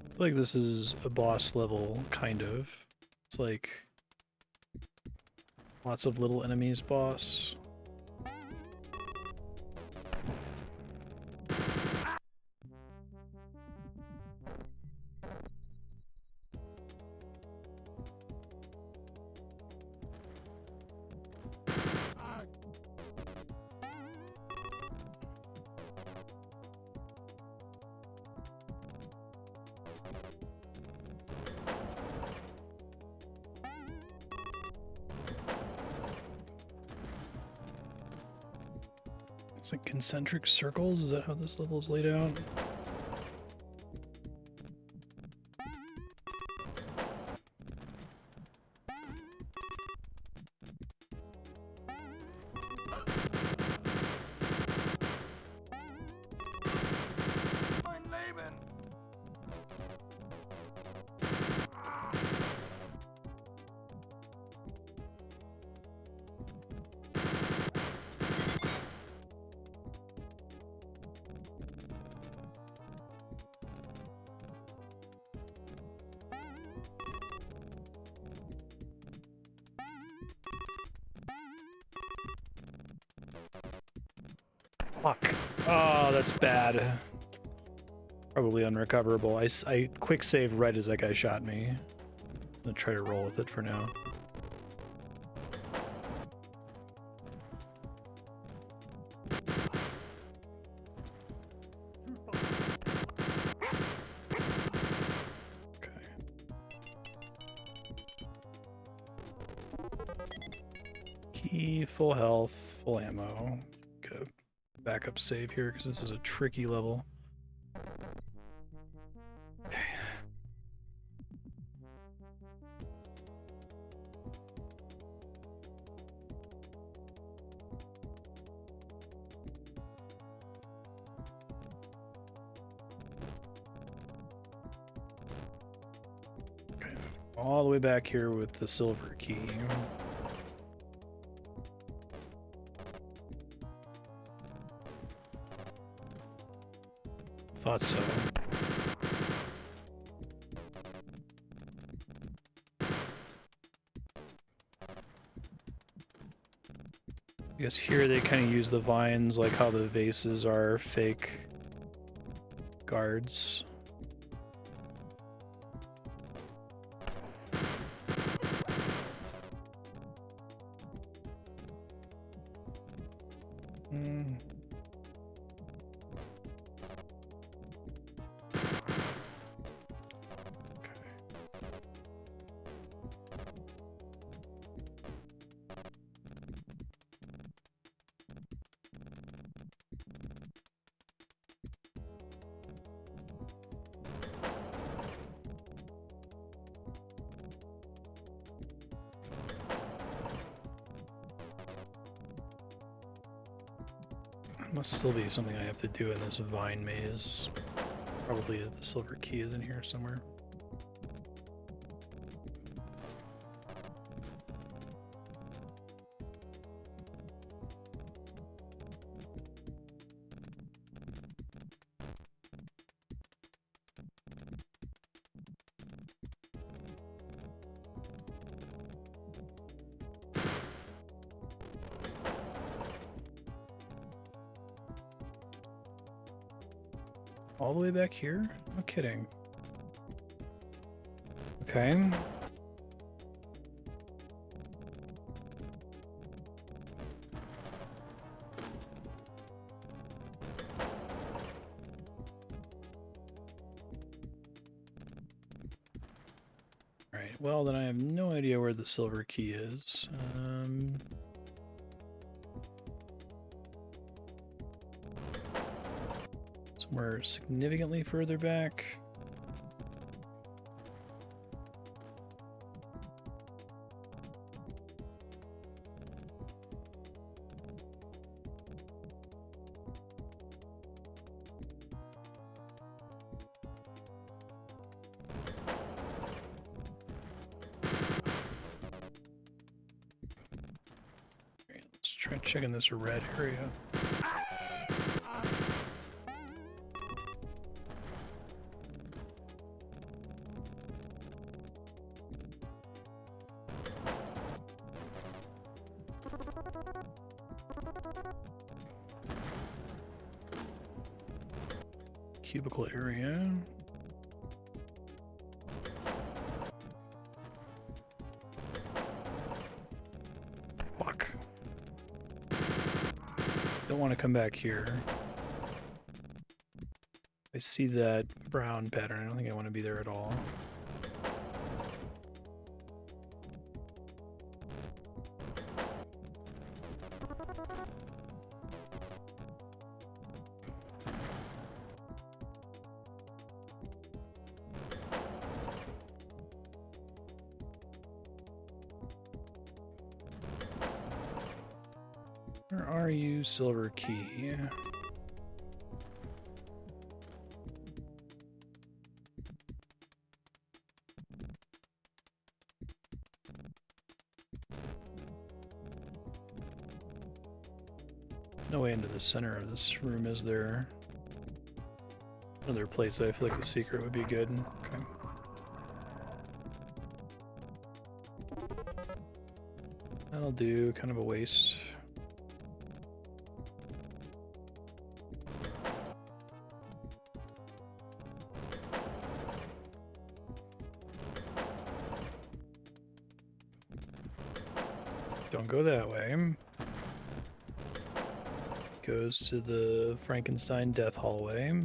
I feel like this is a boss level, kind of. It's like lots of little enemies boss. It's like concentric circles, is that how this level is laid out? Fuck. Oh, that's bad. Probably unrecoverable. I quick saved right as that guy shot me. I'm gonna try to roll with it for now. Okay. Key, full health, full ammo. Go backup save here because this is a tricky level. Okay. Okay. All the way back here with the silver key. Thought so. I guess here they kind of use the vines like how the vases are fake guards. Must still be something I have to do in this vine maze. Probably the silver key is in here somewhere. All the way back here? No kidding. Okay. Alright, well then I have no idea where the silver key is. Somewhere significantly further back. Try checking this red area. Cubicle area. Fuck. Don't want to come back here. I see that brown pattern. I don't think I want to be there at all. Where are you, silver key? No way into the center of this room, is there? Another place I feel like the secret would be good. Okay. That'll do, kind of a waste. Don't go that way. Goes to the Frankenstein death hallway.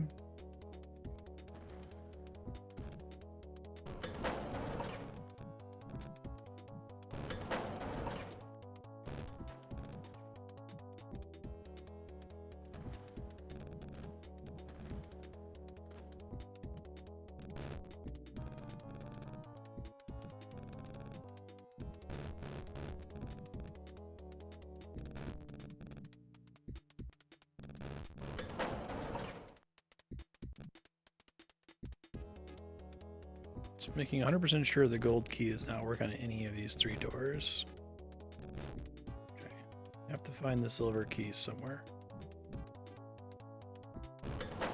Just making 100% sure the gold key does not work on any of these three doors. Okay, I have to find the silver key somewhere.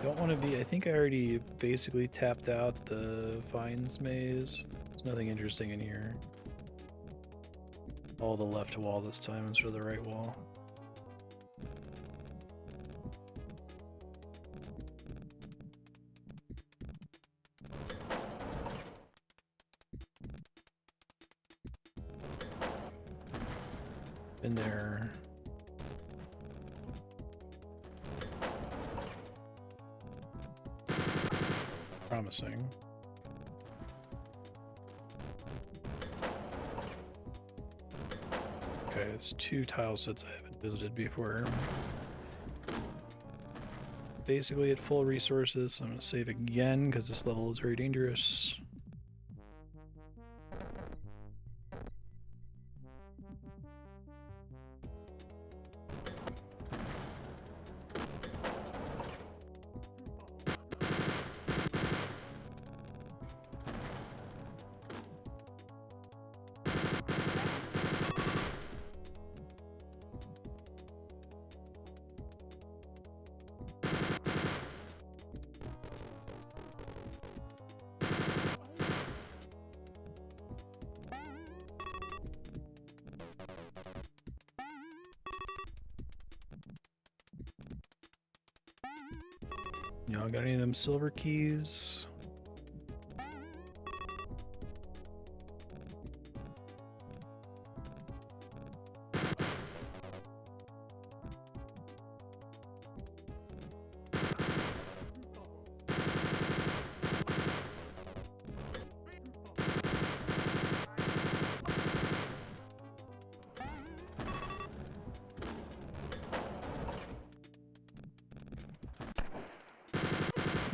Don't want to be, I think I already basically tapped out the vines maze. There's nothing interesting in here. All the left wall this time instead of the right wall. Been there. Promising. Okay, it's two tile sets I haven't visited before. Basically at full resources, so I'm going to save again because this level is very dangerous. Y'all got any of them silver keys?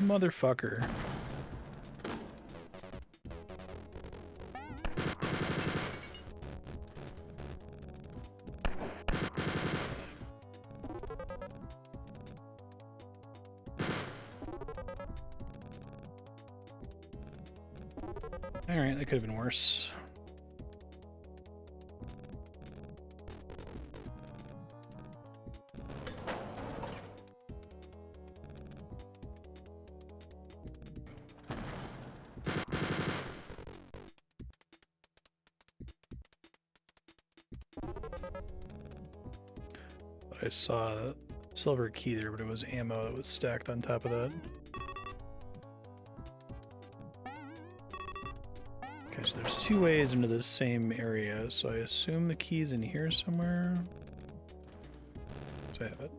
Motherfucker. Alright, that could have been worse. I saw a silver key there, but it was ammo that was stacked on top of that. Okay, so there's two ways into this same area, so I assume the key's in here somewhere. So I have it.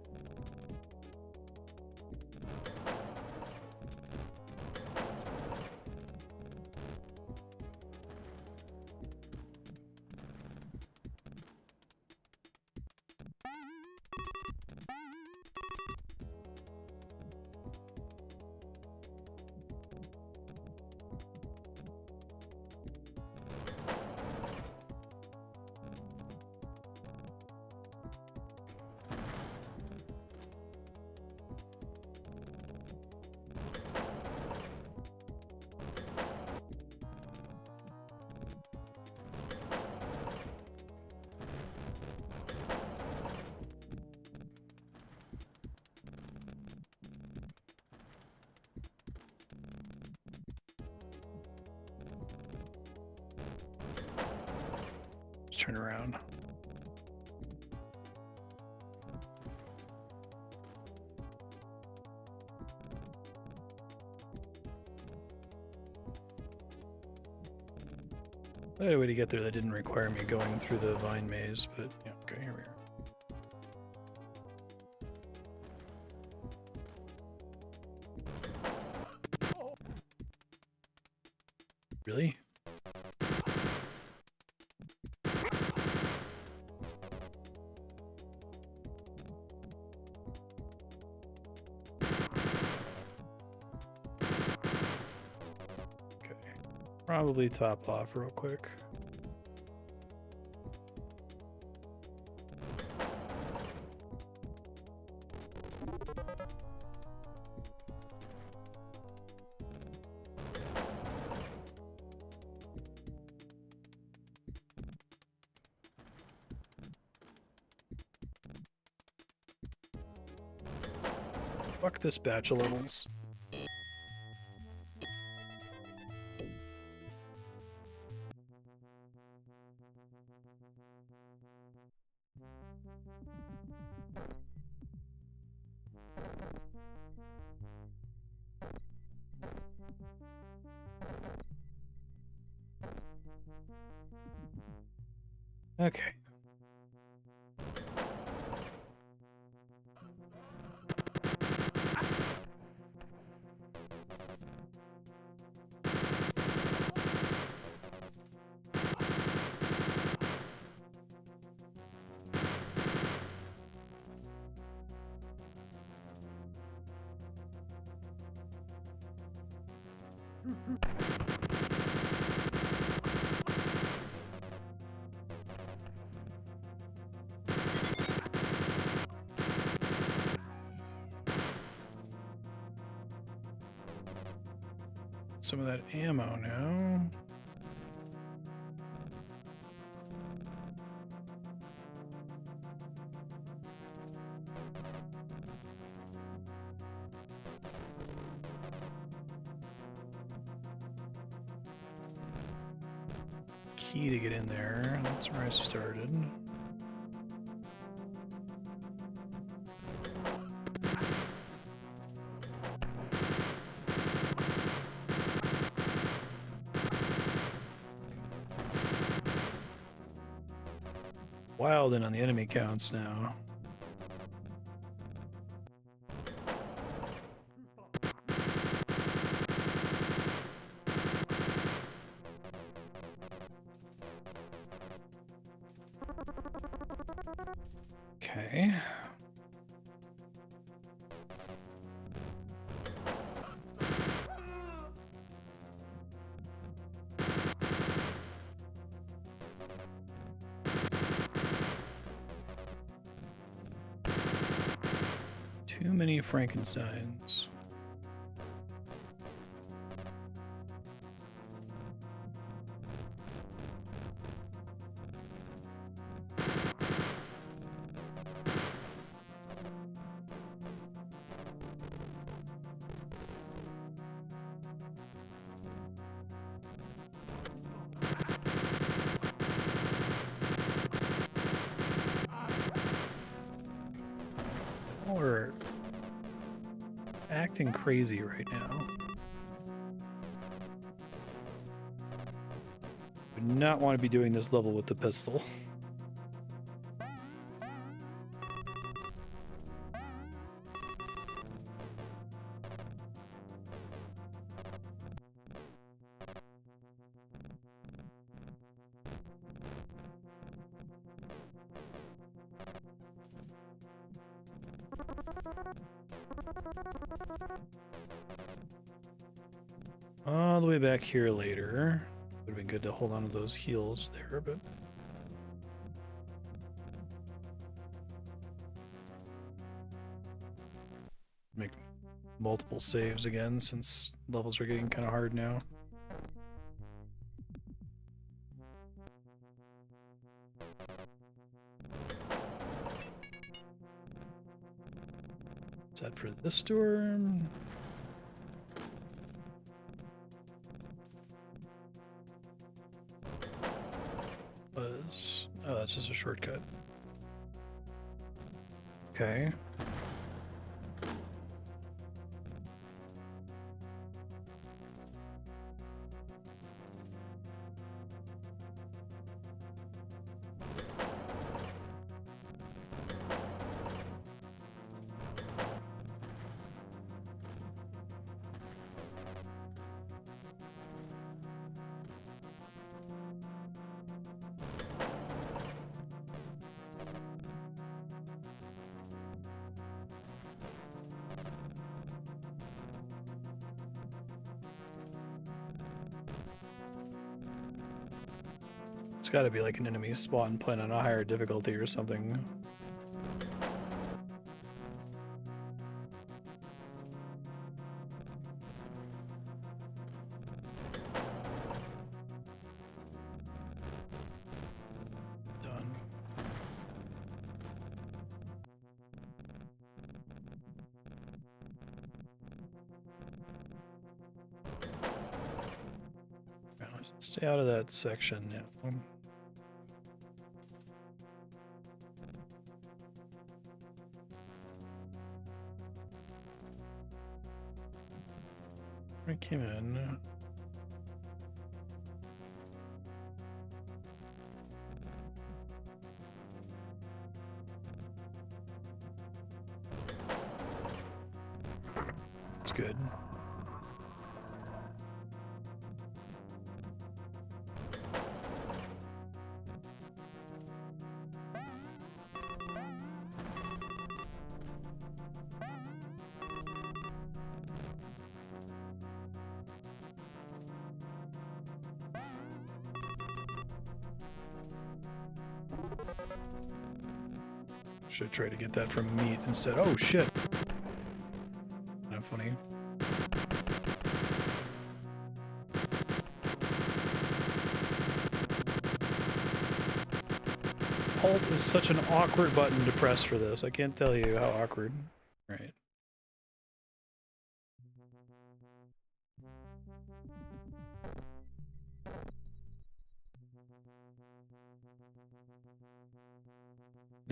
Turn around. I had a way to get there that didn't require me going through the vine maze, but yeah, okay, here we are. Really? Probably top off real quick. Fuck this batch of levels. Okay. Some of that ammo now. Key to get in there. That's where I started. wild in on the enemy counts now. Okay. Too many Frankensteins. We're acting crazy right now. Would not want to be doing this level with the pistol. All the way back here later. Would have been good to hold on to those heals there, but... make multiple saves again, since levels are getting kind of hard now. Is that for this storm? Oh, that's just a shortcut. Okay. It's gotta be like an enemy spawn point on a higher difficulty or something. Done. Stay out of that section now. I came in. It's good. Should try to get that from meat instead. Oh shit! Not funny. Alt is such an awkward button to press for this. I can't tell you how awkward. Right.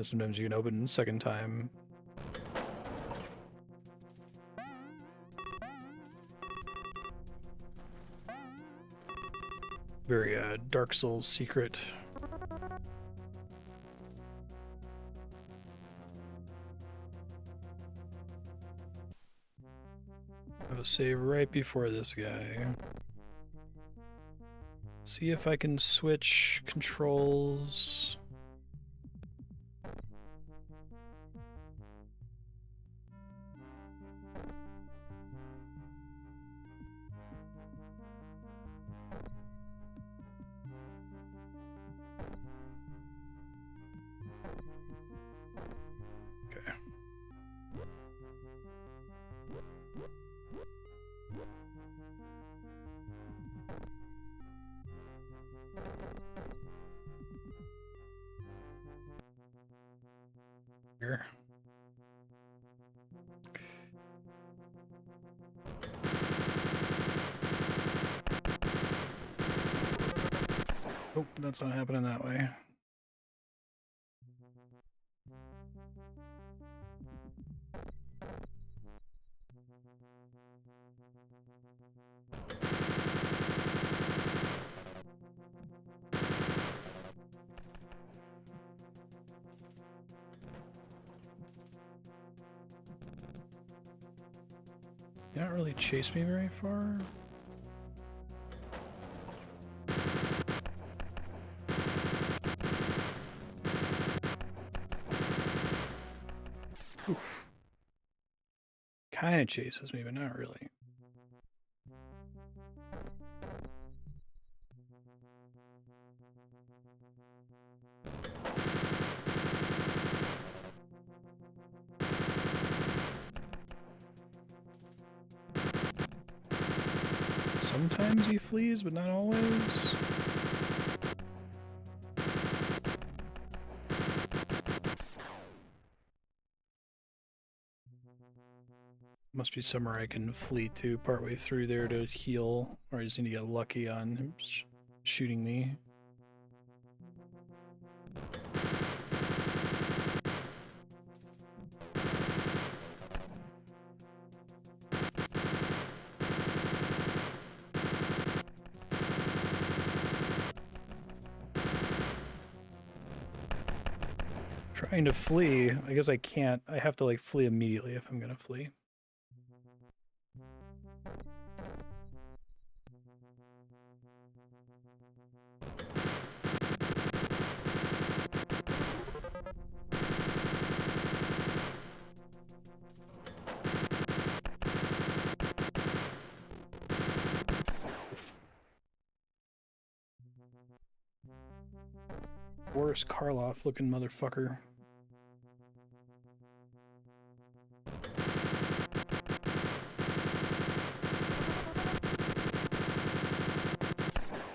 Sometimes you can open second time. Very Dark Souls secret. have a save right before this guy. See if I can switch controls. Okay. Here. Oh, that's not happening that way. They don't really chase me very far. Oof. Kind of chases me, but not really. Sometimes he flees, but not always. Must be somewhere I can flee to partway through there to heal, or I just need to get lucky on him shooting me. Trying to flee. I guess I can't. I have to like flee immediately if I'm gonna flee. Boris Karloff looking motherfucker.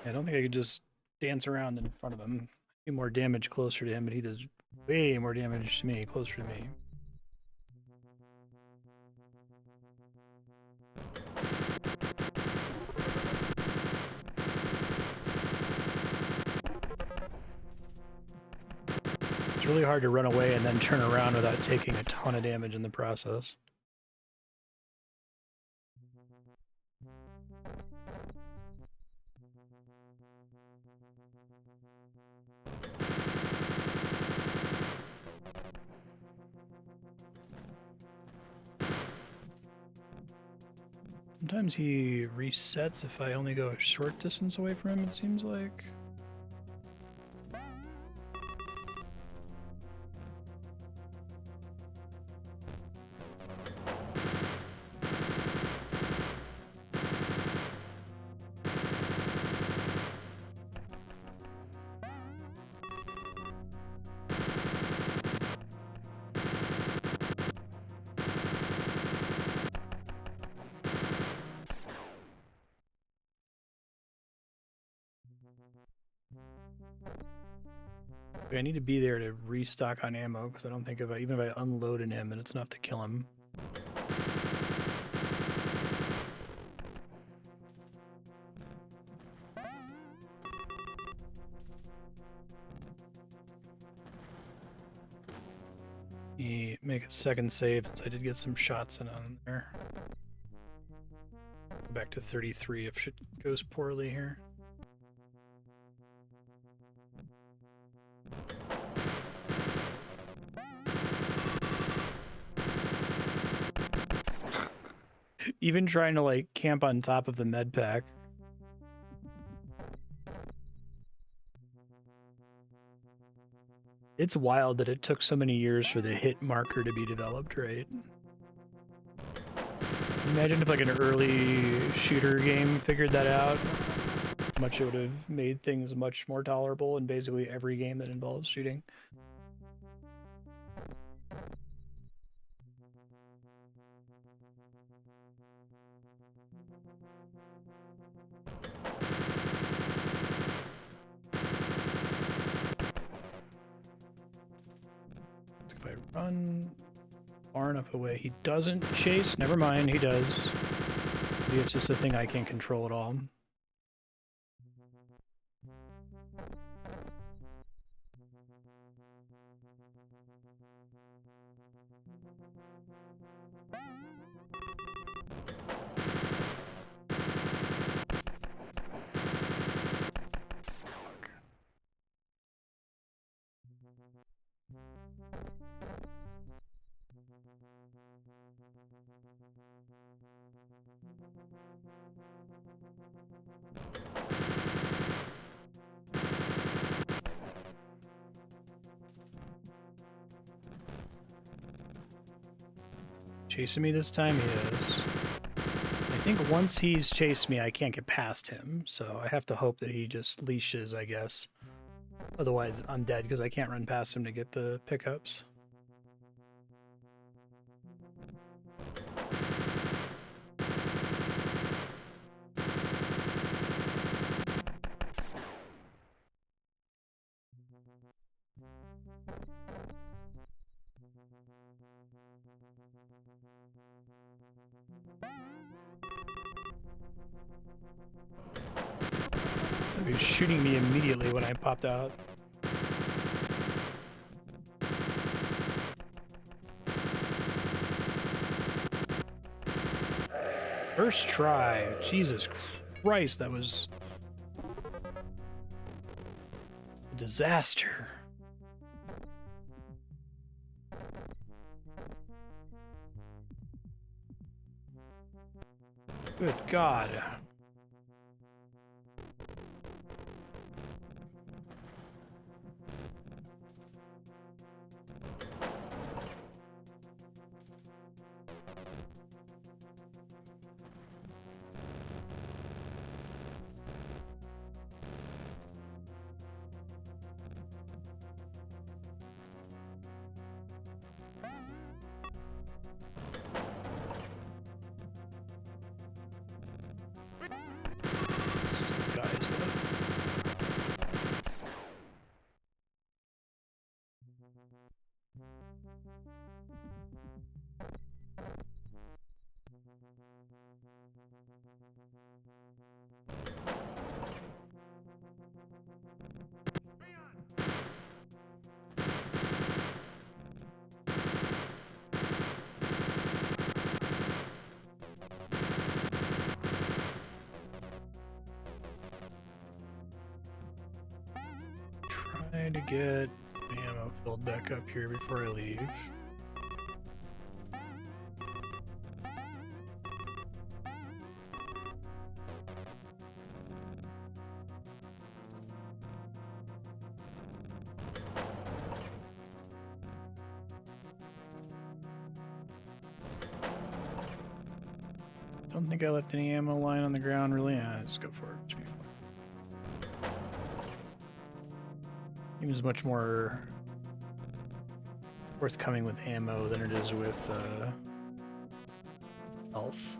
I don't think I could just dance around in front of him. Do more damage closer to him, but he does way more damage to me, closer to me. It's really hard to run away and then turn around without taking a ton of damage in the process. Sometimes he resets if I only go a short distance away from him, it seems like. I need to be there to restock on ammo, because I don't think even if I unload in him, then it's enough to kill him. Make a second save, since I did get some shots in on there. Go back to 33 if shit goes poorly here. Even trying to like camp on top of the med pack. It's wild that it took so many years for the hit marker to be developed, right? Imagine if like an early shooter game figured that out. How much it would have made things much more tolerable in basically every game that involves shooting. If I run far enough away, he doesn't chase. Never mind, he does. Maybe it's just a thing I can't control at all. Chasing me this time? He is. I think once he's chased me, I can't get past him, so I have to hope that he just leashes, I guess. Otherwise, I'm dead because I can't run past him to get the pickups. He was shooting me immediately when I popped out. First try. Jesus Christ, that was a disaster. Good God. Trying to get ammo filled back up here before I leave. Don't think I left any ammo lying on the ground, really. Just go for it. It should be fine. Seems much more forthcoming with ammo than it is with health.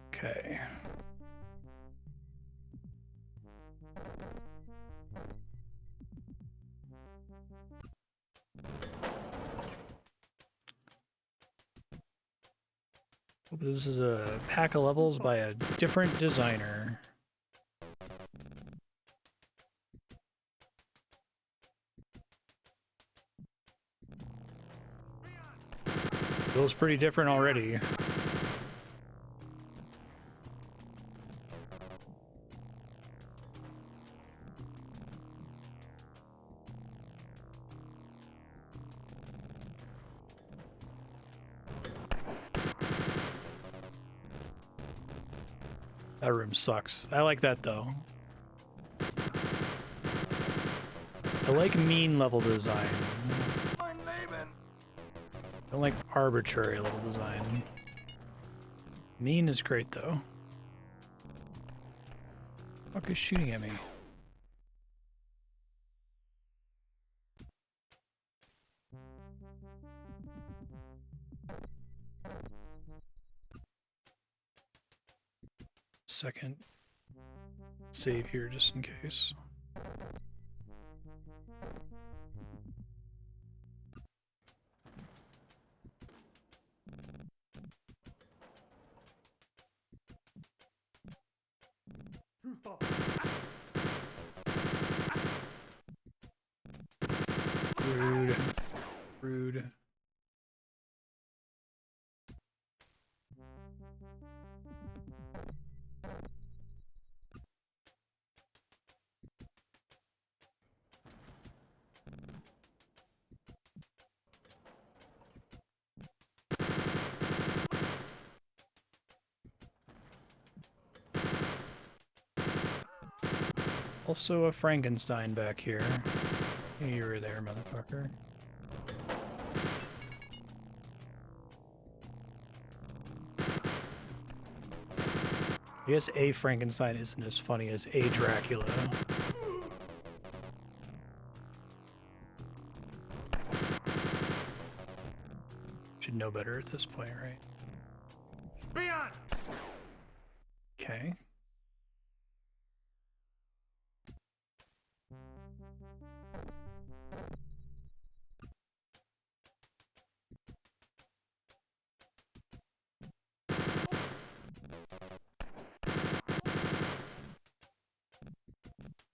Okay. This is a pack of levels by a different designer. Feels pretty different already. That room sucks. I like that though. I like mean level design. I don't like arbitrary level design. Mean is great though. What the fuck is shooting at me? Second. Save here just in case. Rude. Rude. Also a Frankenstein back here. You were there, motherfucker. I guess a Frankenstein isn't as funny as a Dracula. Should know better at this point, right? Okay.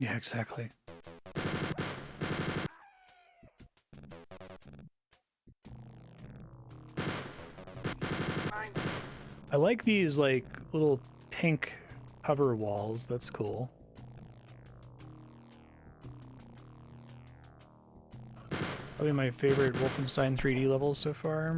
Yeah, exactly. I like these, like, little pink cover walls. That's cool. Probably my favorite Wolfenstein 3D level so far.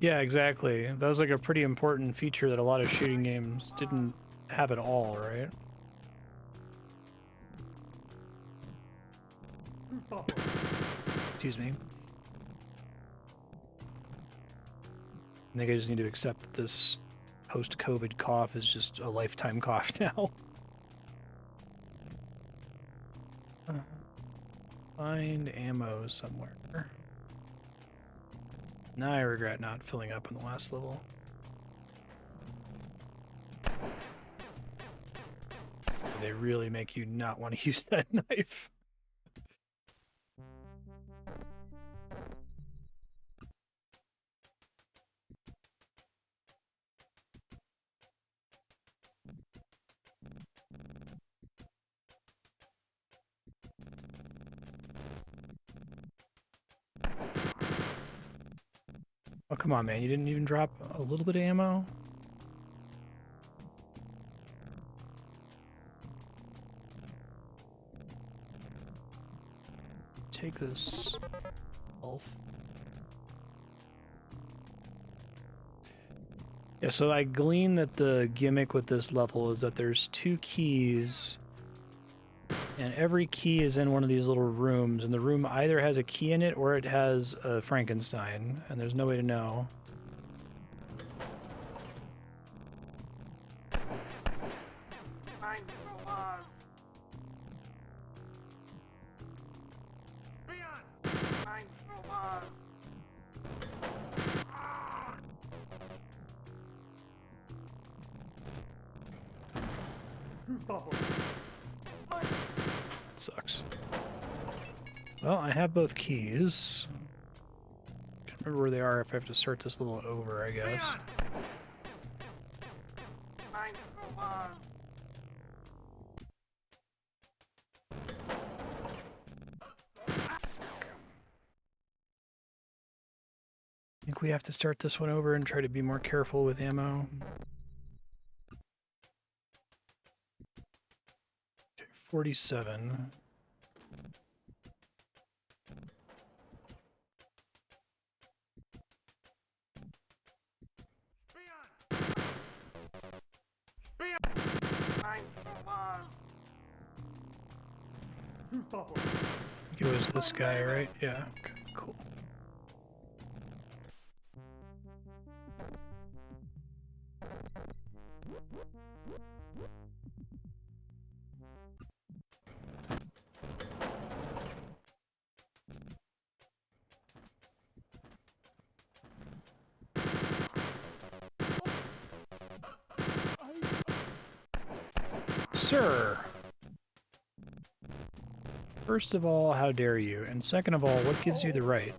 Yeah, exactly. That was like a pretty important feature that a lot of shooting games didn't have at all, right? Excuse me. I think I just need to accept that this post-COVID cough is just a lifetime cough now. Find ammo somewhere. Now I regret not filling up in the last level. They really make you not want to use that knife. Oh, come on, man. You didn't even drop a little bit of ammo? Take this health. Yeah, so I glean that the gimmick with this level is that there's 2 keys, and every key is in one of these little rooms, and the room either has a key in it or it has a Frankenstein, and there's no way to know. Sucks. Well, I have both keys. Can't remember where they are if I have to start this level over, I guess. I think we have to start this one over and try to be more careful with ammo. Okay, 47. I think it was this guy, right? Yeah, okay, cool. Sir! First of all, how dare you? And second of all, what gives you the right?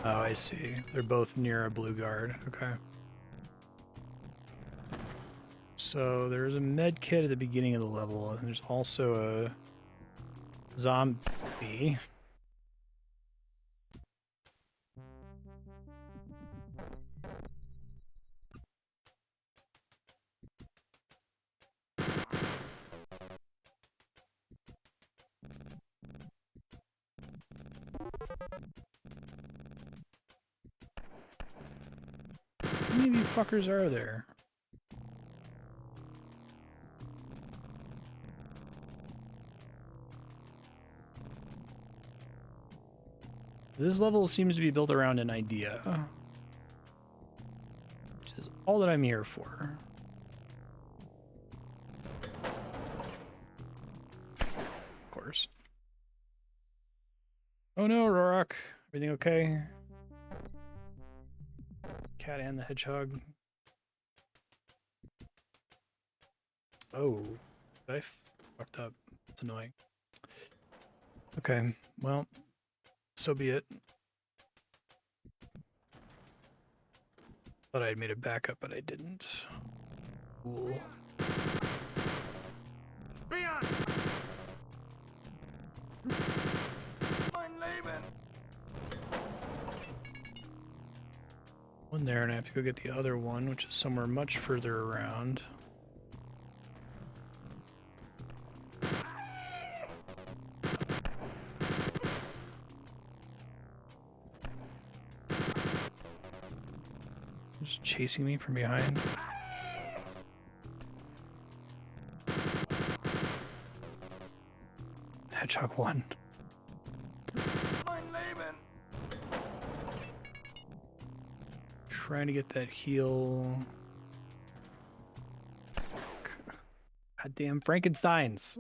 Oh, I see. They're both near a blue guard. Okay. So there's a med kit at the beginning of the level, and there's also a zombie. How many of you fuckers are there? This level seems to be built around an idea, which is all that I'm here for. Of course. Oh no, Rorak. Everything okay? Cat and the hedgehog. Oh, I fucked up. It's annoying. Okay, well, so be it. Thought I had made a backup, but I didn't. Cool. One there, and I have to go get the other one, which is somewhere much further around. Just chasing me from behind. Hedgehog 1. Trying to get that heal. Goddamn Frankensteins.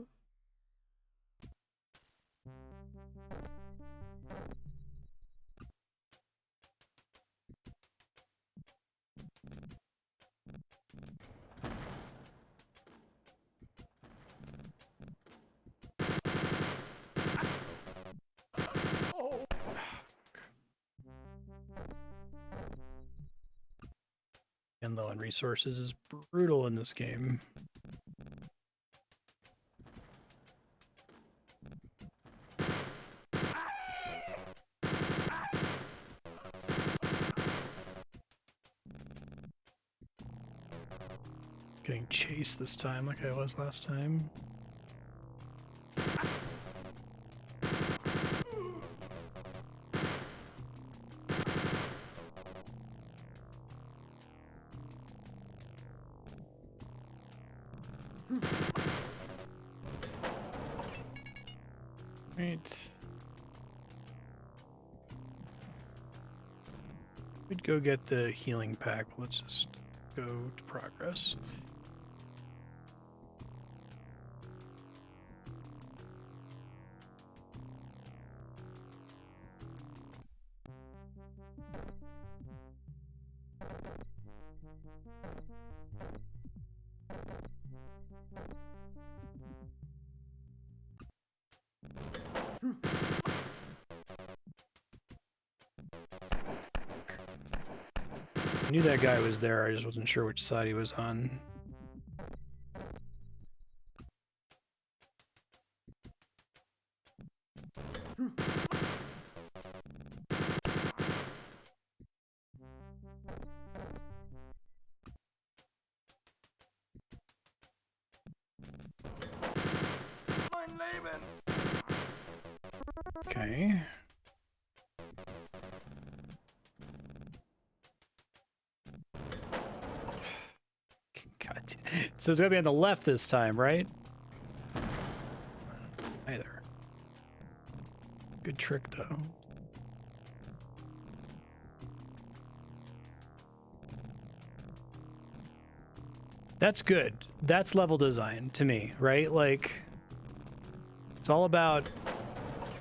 And low on resources is brutal in this game. Getting chased this time like I was last time. Right. We'd go get the healing pack. Let's just go to progress. I knew that guy was there, I just wasn't sure which side he was on. Okay. God. So it's gonna be on the left this time, right? Either. Good trick, though. That's good. That's level design to me, right? Like, it's all about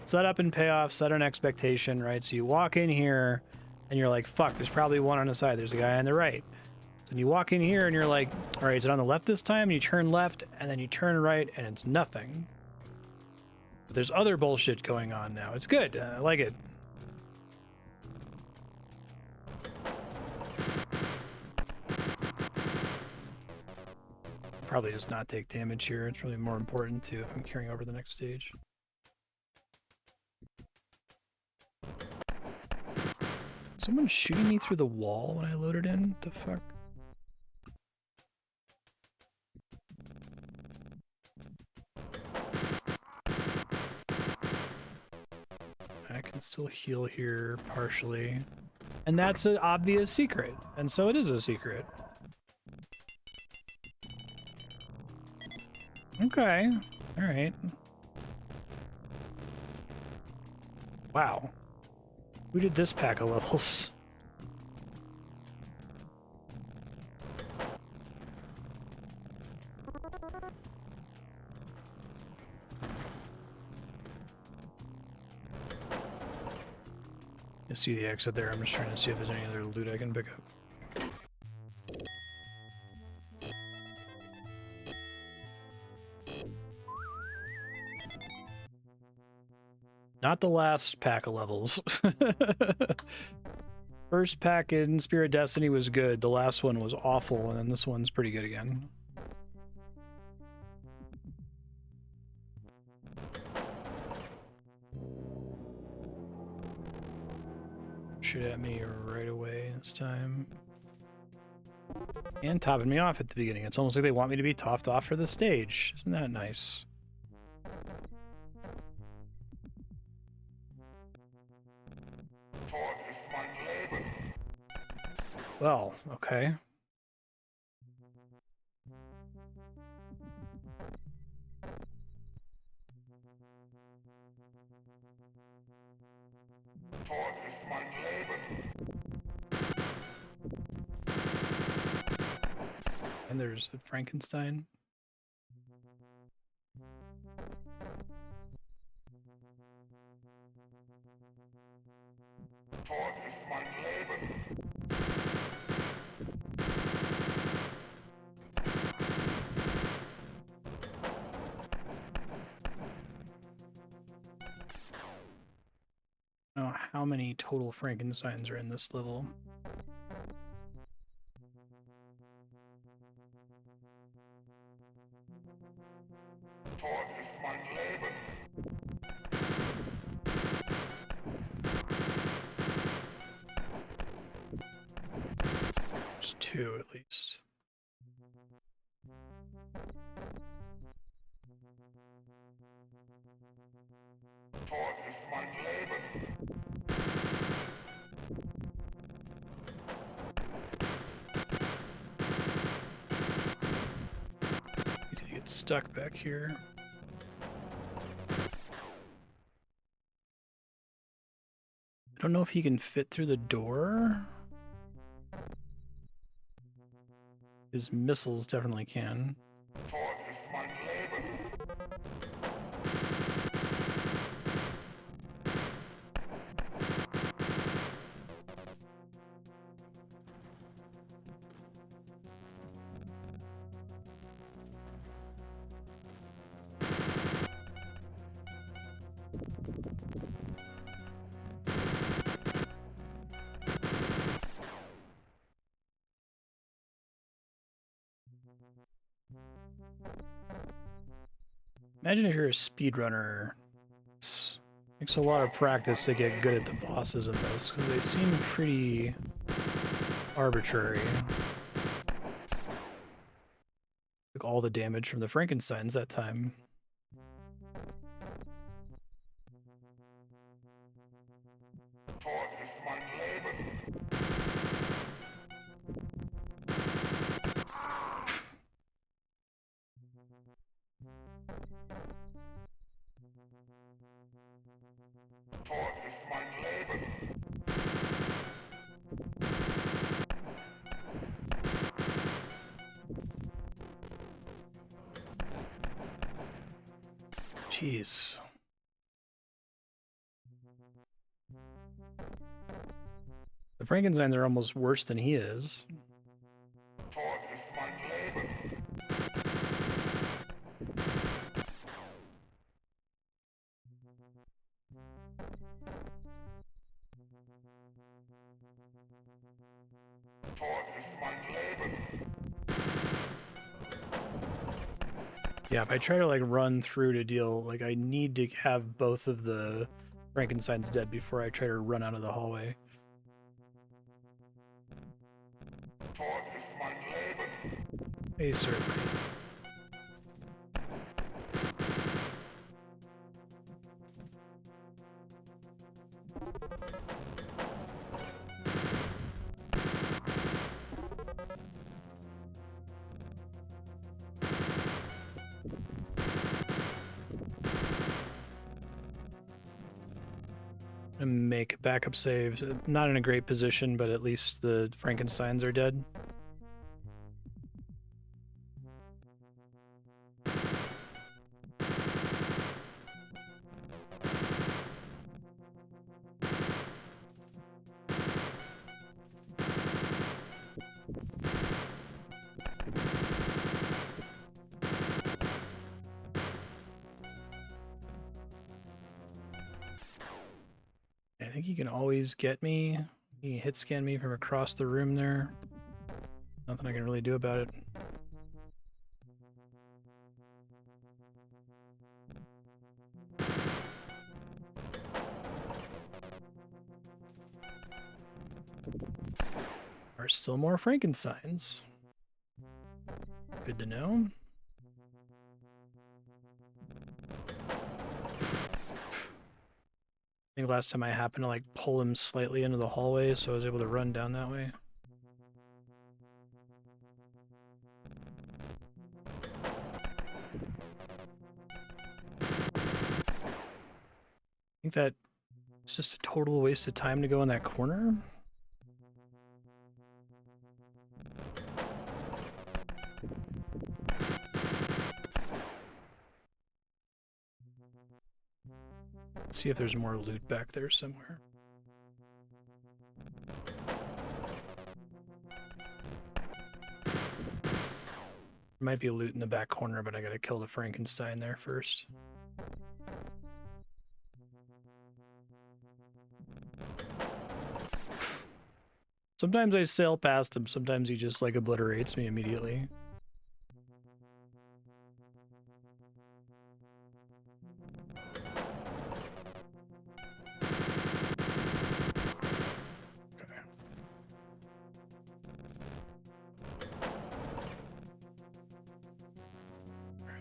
setup and payoff, set an expectation, right? So you walk in here and you're like, fuck, there's probably one on the side. There's a guy on the right. So you walk in here and you're like, all right, is it on the left this time? And you turn left and then you turn right and it's nothing. But there's other bullshit going on now. It's good. I like it. Probably just not take damage here. It's really more important too if I'm carrying over the next stage. Someone shooting me through the wall when I loaded in? What the fuck? I can still heal here partially. And that's an obvious secret. And so it is a secret. Okay. Alright. Wow. Who did this pack of levels? You see the exit there. I'm just trying to see if there's any other loot I can pick up. Not the last pack of levels. First pack in Spirit Destiny was good. The last one was awful, and then this one's pretty good again. Shoot at me right away this time. And topping me off at the beginning. It's almost like they want me to be topped off for the stage. Isn't that nice? Well, okay. And there's a Frankenstein. Oh, how many total Frankensteins are in this level? There's two at least. Need to get stuck back here. I don't know if he can fit through the door. His missiles definitely can. Imagine if you're a speedrunner. It takes a lot of practice to get good at the bosses in this, because they seem pretty arbitrary. Took all the damage from the Frankensteins that time. Jeez. The Frankensteins are almost worse than he is. Yeah, if I try to like run through to deal, like I need to have both of the Frankensteins dead before I try to run out of the hallway. Hey, sir. And make backup saves. Not in a great position, but at least the Frankensteins are dead. I think he can always get me. He can hit scan me from across the room there. Nothing I can really do about it. Are still more Frankensteins. Good to know. I think last time I happened to like pull him slightly into the hallway, so I was able to run down that way. I think that it's just a total waste of time to go in that corner. Let's see if there's more loot back there somewhere. Might be loot in the back corner, but I gotta kill the Frankenstein there first. Sometimes I sail past him, sometimes he just like obliterates me immediately.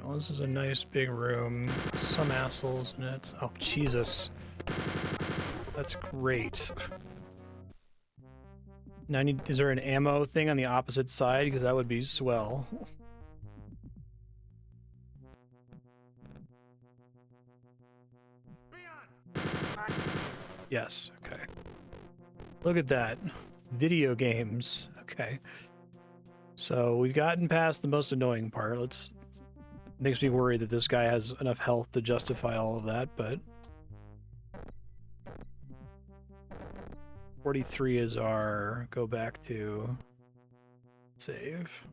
Well, this is a nice big room. Some assholes in it. Oh, Jesus. That's great. Now is there an ammo thing on the opposite side? Because that would be swell. Yes, okay. Look at that. Video games. Okay. So we've gotten past the most annoying part. Makes me worry that this guy has enough health to justify all of that, but 43 is our go back to save.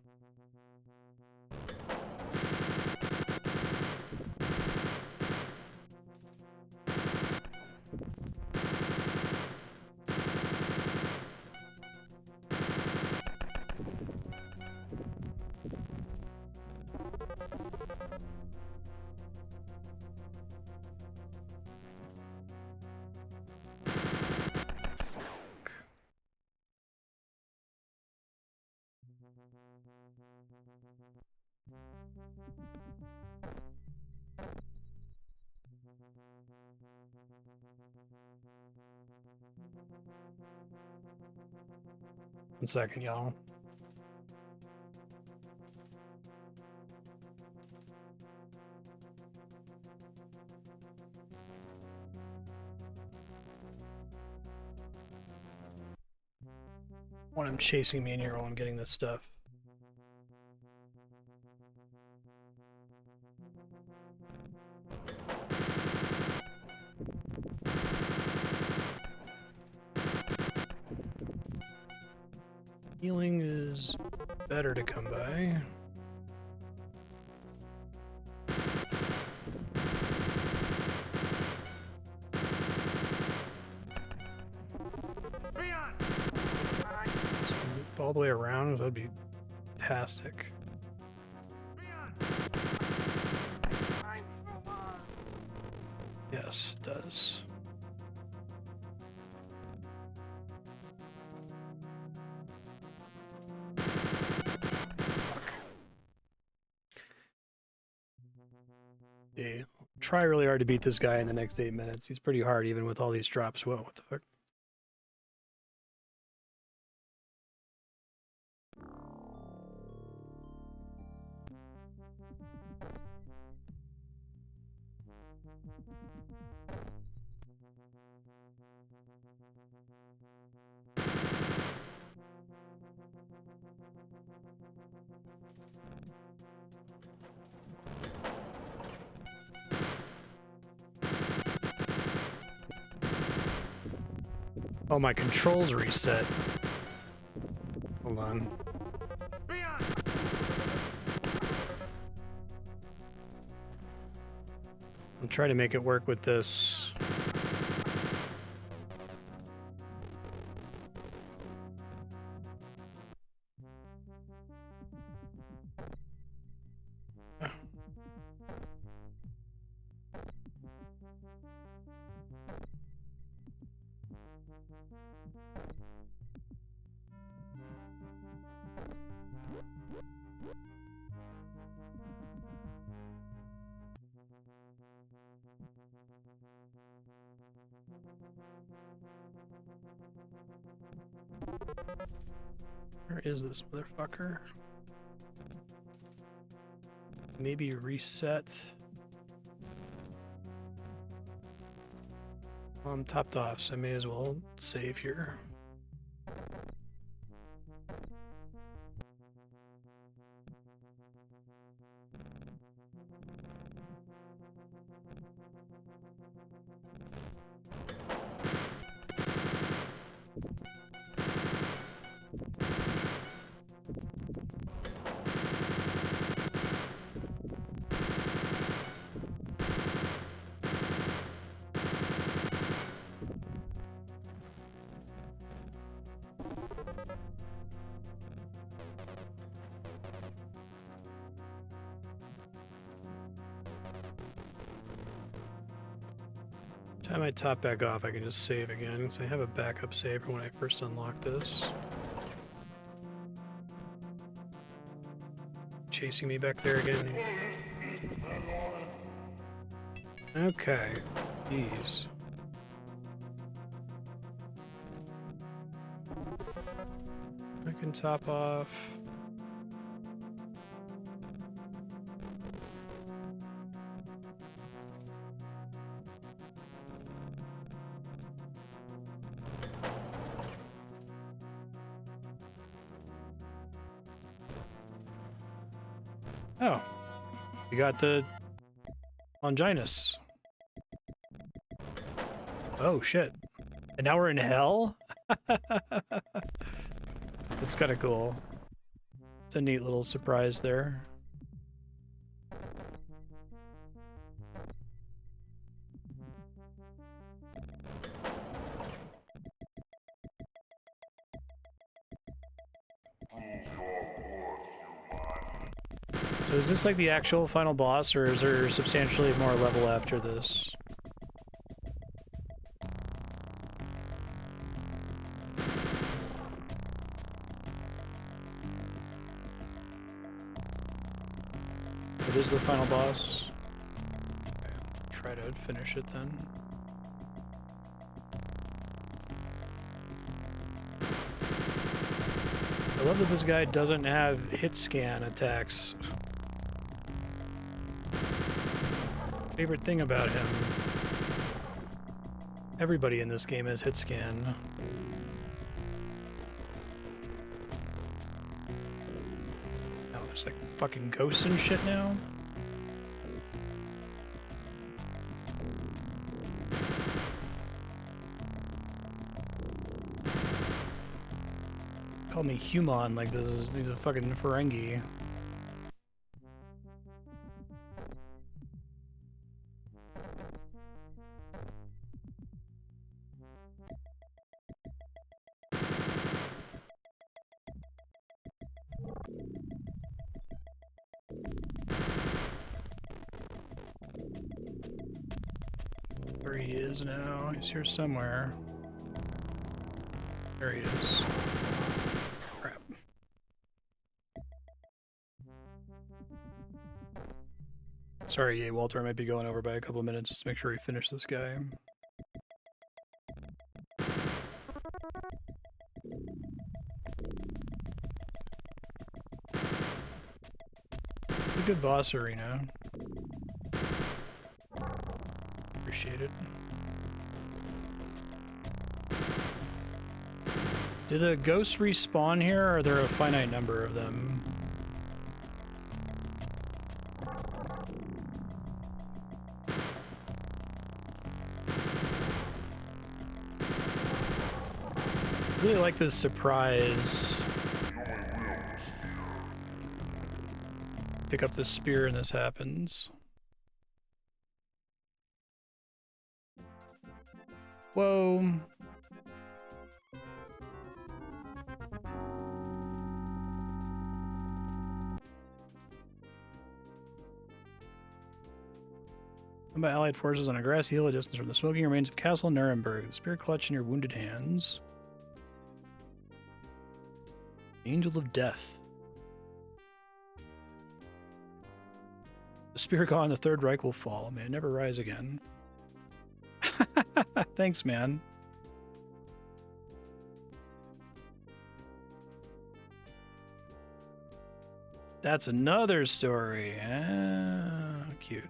One second, y'all. want him chasing me in here while I'm getting this stuff. Healing is better to come by. All the way around, that'd be fantastic. Yes, it does. Yeah, try really hard to beat this guy in the next 8 minutes. He's pretty hard even with all these drops. Whoa, what the fuck? Oh, my controls reset. Hold on. I'm trying to make it work with this. Where is this motherfucker? Maybe reset. Well, I'm topped off, so I may as well save here. Time I top back off, I can just save again, because I have a backup save from when I first unlocked this. Chasing me back there again. Okay, jeez. I can top off. Oh, we got the Longinus. Oh shit! And now we're in hell. That's kind of cool. It's a neat little surprise there. So is this like the actual final boss, or is there substantially more level after this? It is the final boss. Okay, I'll try to finish it then. I love that this guy doesn't have hit scan attacks. Favorite thing about him. Everybody in this game has hit scan. There's like fucking ghosts and shit now. Call me human like this is he's a fucking Ferengi. Where he is now. He's here somewhere. There he is. Crap. Sorry, Walter, I might be going over by a couple of minutes just to make sure we finish this guy. A good boss arena. Appreciate it. Do the ghosts respawn here, or are there a finite number of them? I really like this surprise. Pick up this spear and this happens. Whoa. By allied forces on a grassy hill a distance from the smoking remains of Castle Nuremberg. The spear clutch in your wounded hands. Angel of Death. The spear gone, the Third Reich will fall. May it never rise again. Thanks, man. That's another story. Ah, cute.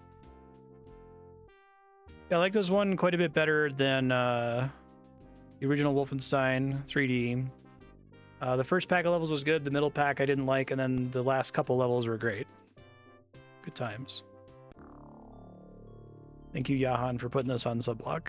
Yeah, I like this one quite a bit better than the original Wolfenstein 3D. The first pack of levels was good, the middle pack I didn't like, and then the last couple levels were great. Good times. Thank you, Yahan, for putting this on Subblock.